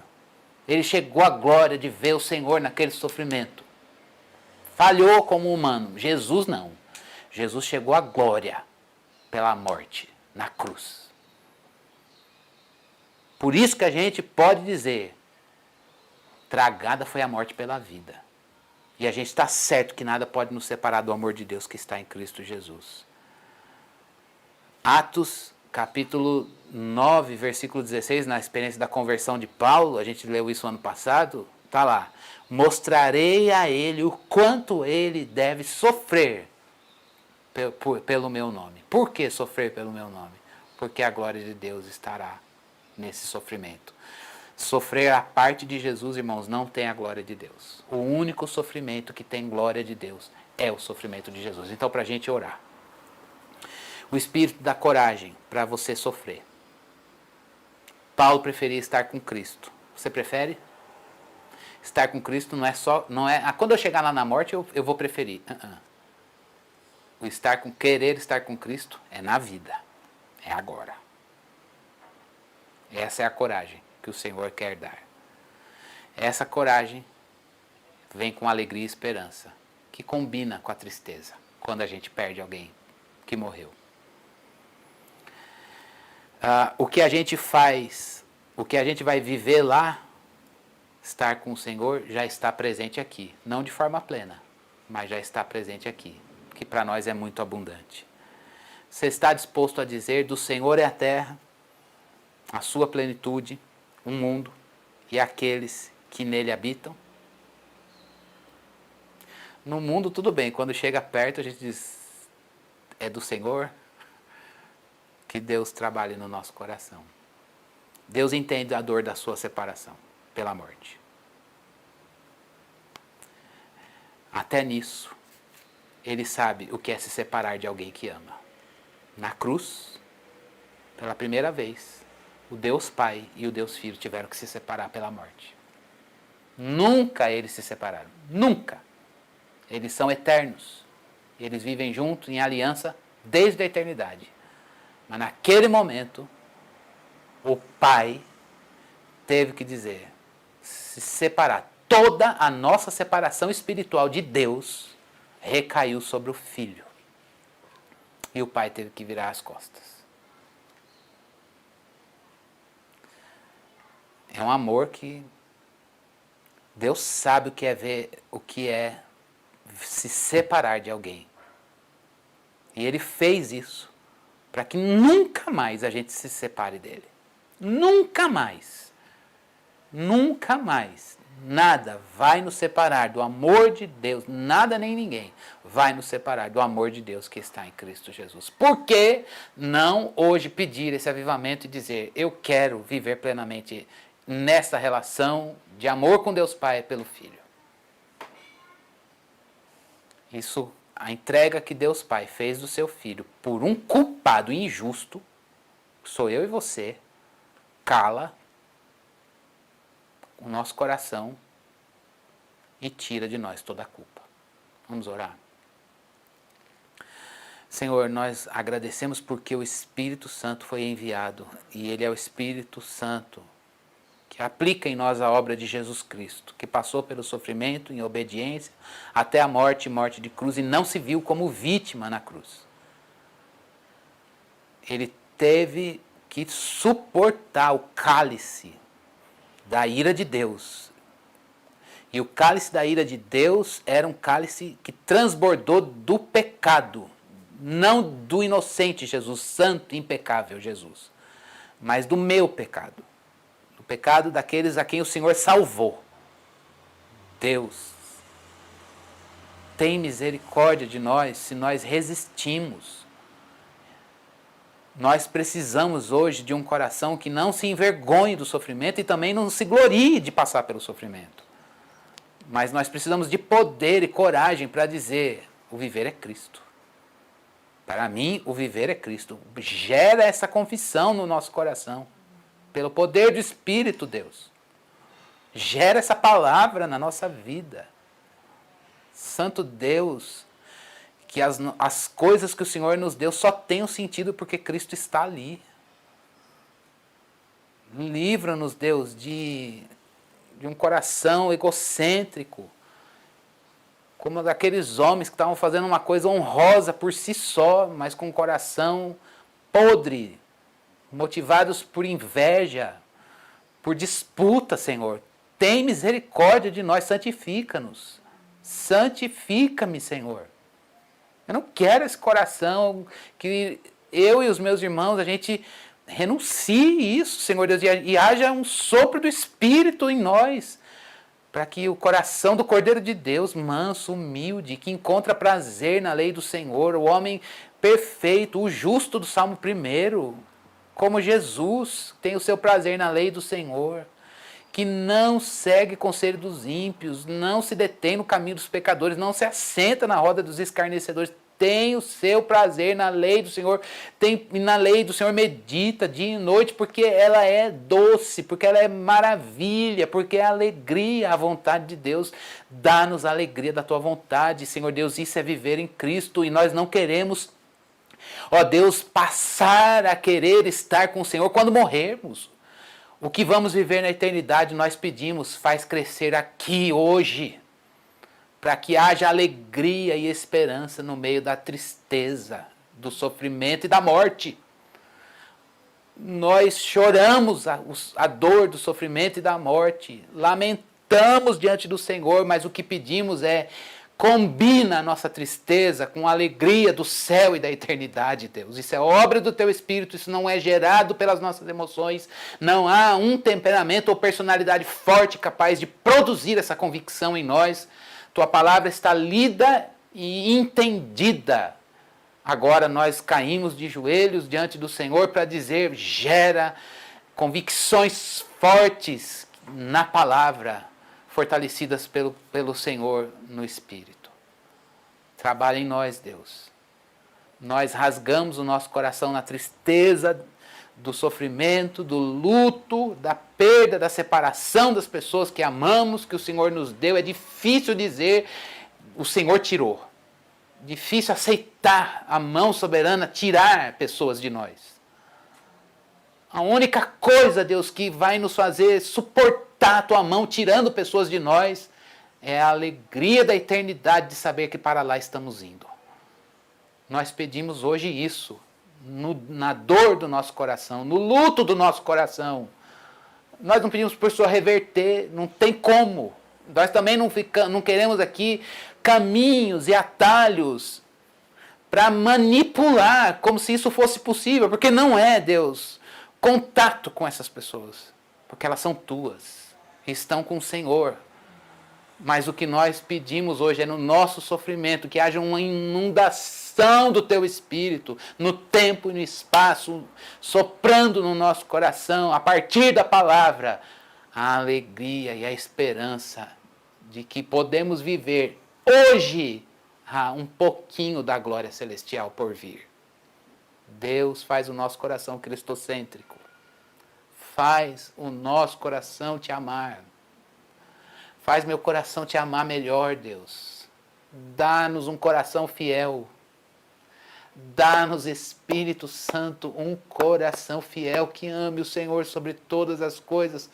A: Ele chegou à glória de ver o Senhor naquele sofrimento. Falhou como humano. Jesus não. Jesus chegou à glória pela morte na cruz. Por isso que a gente pode dizer, tragada foi a morte pela vida. E a gente está certo que nada pode nos separar do amor de Deus que está em Cristo Jesus. Atos capítulo 9, versículo 16, na experiência da conversão de Paulo, a gente leu isso ano passado, está lá. Mostrarei a ele o quanto ele deve sofrer pelo meu nome. Por que sofrer pelo meu nome? Porque a glória de Deus estará nesse sofrimento. Sofrer a parte de Jesus, irmãos, não tem a glória de Deus. O único sofrimento que tem glória de Deus é o sofrimento de Jesus. Então, para a gente orar. O Espírito dá coragem para você sofrer. Paulo preferia estar com Cristo. Você prefere? Estar com Cristo não é quando eu chegar lá na morte eu vou preferir. O querer estar com Cristo é na vida. É agora. Essa é a coragem que o Senhor quer dar. Essa coragem vem com alegria e esperança, que combina com a tristeza, quando a gente perde alguém que morreu. O que a gente faz, o que a gente vai viver lá, estar com o Senhor, já está presente aqui. Não de forma plena, mas já está presente aqui, que para nós é muito abundante. Você está disposto a dizer, do Senhor é a terra, a sua plenitude, o mundo e aqueles que nele habitam? No mundo tudo bem, quando chega perto a gente diz, é do Senhor? Que Deus trabalhe no nosso coração. Deus entende a dor da sua separação pela morte. Até nisso, Ele sabe o que é se separar de alguém que ama. Na cruz, pela primeira vez, o Deus Pai e o Deus Filho tiveram que se separar pela morte. Nunca eles se separaram. Nunca. Eles são eternos. Eles vivem juntos em aliança desde a eternidade. Mas naquele momento, o Pai teve que dizer, se separar. Toda a nossa separação espiritual de Deus recaiu sobre o Filho. E o Pai teve que virar as costas. É um amor que Deus sabe o que é se separar de alguém. E Ele fez isso para que nunca mais a gente se separe dele. Nunca mais. Nunca mais. Nada vai nos separar do amor de Deus, nada nem ninguém vai nos separar do amor de Deus que está em Cristo Jesus. Por que não hoje pedir esse avivamento e dizer, eu quero viver plenamente nessa relação de amor com Deus Pai pelo Filho? Isso, a entrega que Deus Pai fez do seu Filho por um culpado injusto, que sou eu e você, cala o nosso coração e tira de nós toda a culpa. Vamos orar? Senhor, nós agradecemos porque o Espírito Santo foi enviado e Ele é o Espírito Santo que aplica em nós a obra de Jesus Cristo, que passou pelo sofrimento em obediência até a morte de cruz e não se viu como vítima na cruz. Ele teve que suportar o cálice da ira de Deus. E o cálice da ira de Deus era um cálice que transbordou do pecado, não do inocente Jesus, santo e impecável Jesus, mas do meu pecado, do pecado daqueles a quem o Senhor salvou. Deus, tem misericórdia de nós se nós resistimos. Nós precisamos hoje de um coração que não se envergonhe do sofrimento e também não se glorie de passar pelo sofrimento. Mas nós precisamos de poder e coragem para dizer, o viver é Cristo. Para mim, o viver é Cristo. Gera essa confissão no nosso coração. Pelo poder do Espírito, Deus. Gera essa palavra na nossa vida. Santo Deus, que as coisas que o Senhor nos deu só tenham sentido porque Cristo está ali. Livra-nos, Deus, de um coração egocêntrico, como daqueles homens que estavam fazendo uma coisa honrosa por si só, mas com um coração podre, motivados por inveja, por disputa, Senhor. Tem misericórdia de nós, santifica-nos. Santifica-me, Senhor. Eu não quero esse coração que eu e os meus irmãos, a gente renuncie isso, Senhor Deus, e haja um sopro do Espírito em nós, para que o coração do Cordeiro de Deus, manso, humilde, que encontra prazer na lei do Senhor, o homem perfeito, o justo do Salmo 1, como Jesus, tem o seu prazer na lei do Senhor, que não segue conselho dos ímpios, não se detém no caminho dos pecadores, não se assenta na roda dos escarnecedores, tem o seu prazer na lei do Senhor, na lei do Senhor medita dia e noite, porque ela é doce, porque ela é maravilha, porque é alegria, a vontade de Deus. Dá-nos a alegria da tua vontade, Senhor Deus, isso é viver em Cristo, e nós não queremos, ó Deus, passar a querer estar com o Senhor quando morrermos. O que vamos viver na eternidade, nós pedimos, faz crescer aqui, hoje, para que haja alegria e esperança no meio da tristeza, do sofrimento e da morte. Nós choramos a dor do sofrimento e da morte, lamentamos diante do Senhor, mas o que pedimos é, combina a nossa tristeza com a alegria do céu e da eternidade, Deus. Isso é obra do Teu Espírito, isso não é gerado pelas nossas emoções. Não há um temperamento ou personalidade forte capaz de produzir essa convicção em nós. Tua palavra está lida e entendida. Agora nós caímos de joelhos diante do Senhor para dizer, gera convicções fortes na palavra, fortalecidas pelo Senhor no Espírito. Trabalha em nós, Deus. Nós rasgamos o nosso coração na tristeza do sofrimento, do luto, da perda, da separação das pessoas que amamos, que o Senhor nos deu. É difícil dizer, o Senhor tirou. Difícil aceitar a mão soberana tirar pessoas de nós. A única coisa, Deus, que vai nos fazer suportar a tua mão tirando pessoas de nós é a alegria da eternidade de saber que para lá estamos indo. Nós pedimos hoje isso, na dor do nosso coração, no luto do nosso coração. Nós não pedimos por sua reverter, não tem como. Nós também não queremos aqui caminhos e atalhos para manipular, como se isso fosse possível, porque não é, Deus, contato com essas pessoas, porque elas são tuas, estão com o Senhor. Mas o que nós pedimos hoje é no nosso sofrimento, que haja uma inundação do teu Espírito, no tempo e no espaço, soprando no nosso coração, a partir da palavra, a alegria e a esperança de que podemos viver hoje um pouquinho da glória celestial por vir. Deus, faz o nosso coração cristocêntrico. Faz o nosso coração te amar. Faz meu coração te amar melhor, Deus. Dá-nos um coração fiel. Dá-nos, Espírito Santo, um coração fiel que ame o Senhor sobre todas as coisas.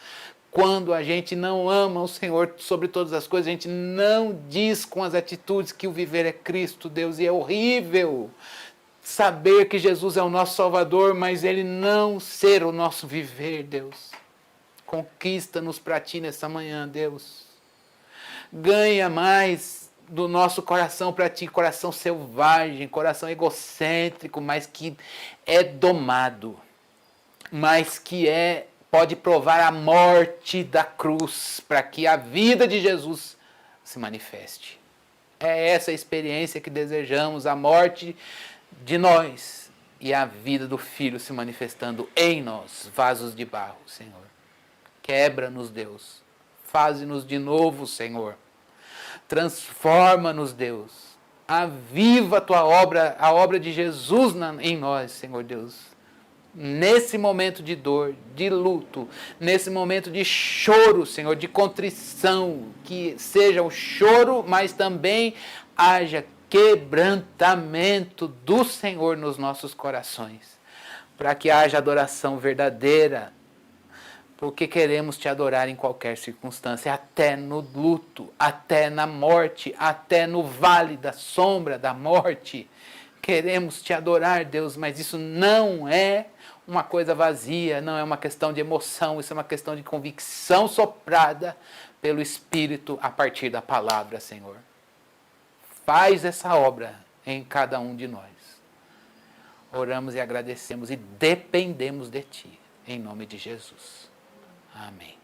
A: Quando a gente não ama o Senhor sobre todas as coisas, a gente não diz com as atitudes que o viver é Cristo, Deus. E é horrível saber que Jesus é o nosso Salvador, mas Ele não ser o nosso viver, Deus. Conquista-nos para Ti nessa manhã, Deus. Ganha mais do nosso coração para Ti, coração selvagem, coração egocêntrico, mas que é domado, mas que pode provar a morte da cruz, para que a vida de Jesus se manifeste. É essa a experiência que desejamos, a morte de nós e a vida do Filho se manifestando em nós, vasos de barro, Senhor. Quebra-nos, Deus. Faze-nos de novo, Senhor. Transforma-nos, Deus. Aviva a tua obra, a obra de Jesus em nós, Senhor Deus. Nesse momento de dor, de luto, nesse momento de choro, Senhor, de contrição, que seja o choro, mas também haja quebrantamento do Senhor nos nossos corações, para que haja adoração verdadeira, porque queremos te adorar em qualquer circunstância, até no luto, até na morte, até no vale da sombra da morte. Queremos te adorar, Deus, mas isso não é uma coisa vazia, não é uma questão de emoção, isso é uma questão de convicção soprada pelo Espírito a partir da palavra, Senhor. Faz essa obra em cada um de nós. Oramos e agradecemos e dependemos de Ti, em nome de Jesus. Amém.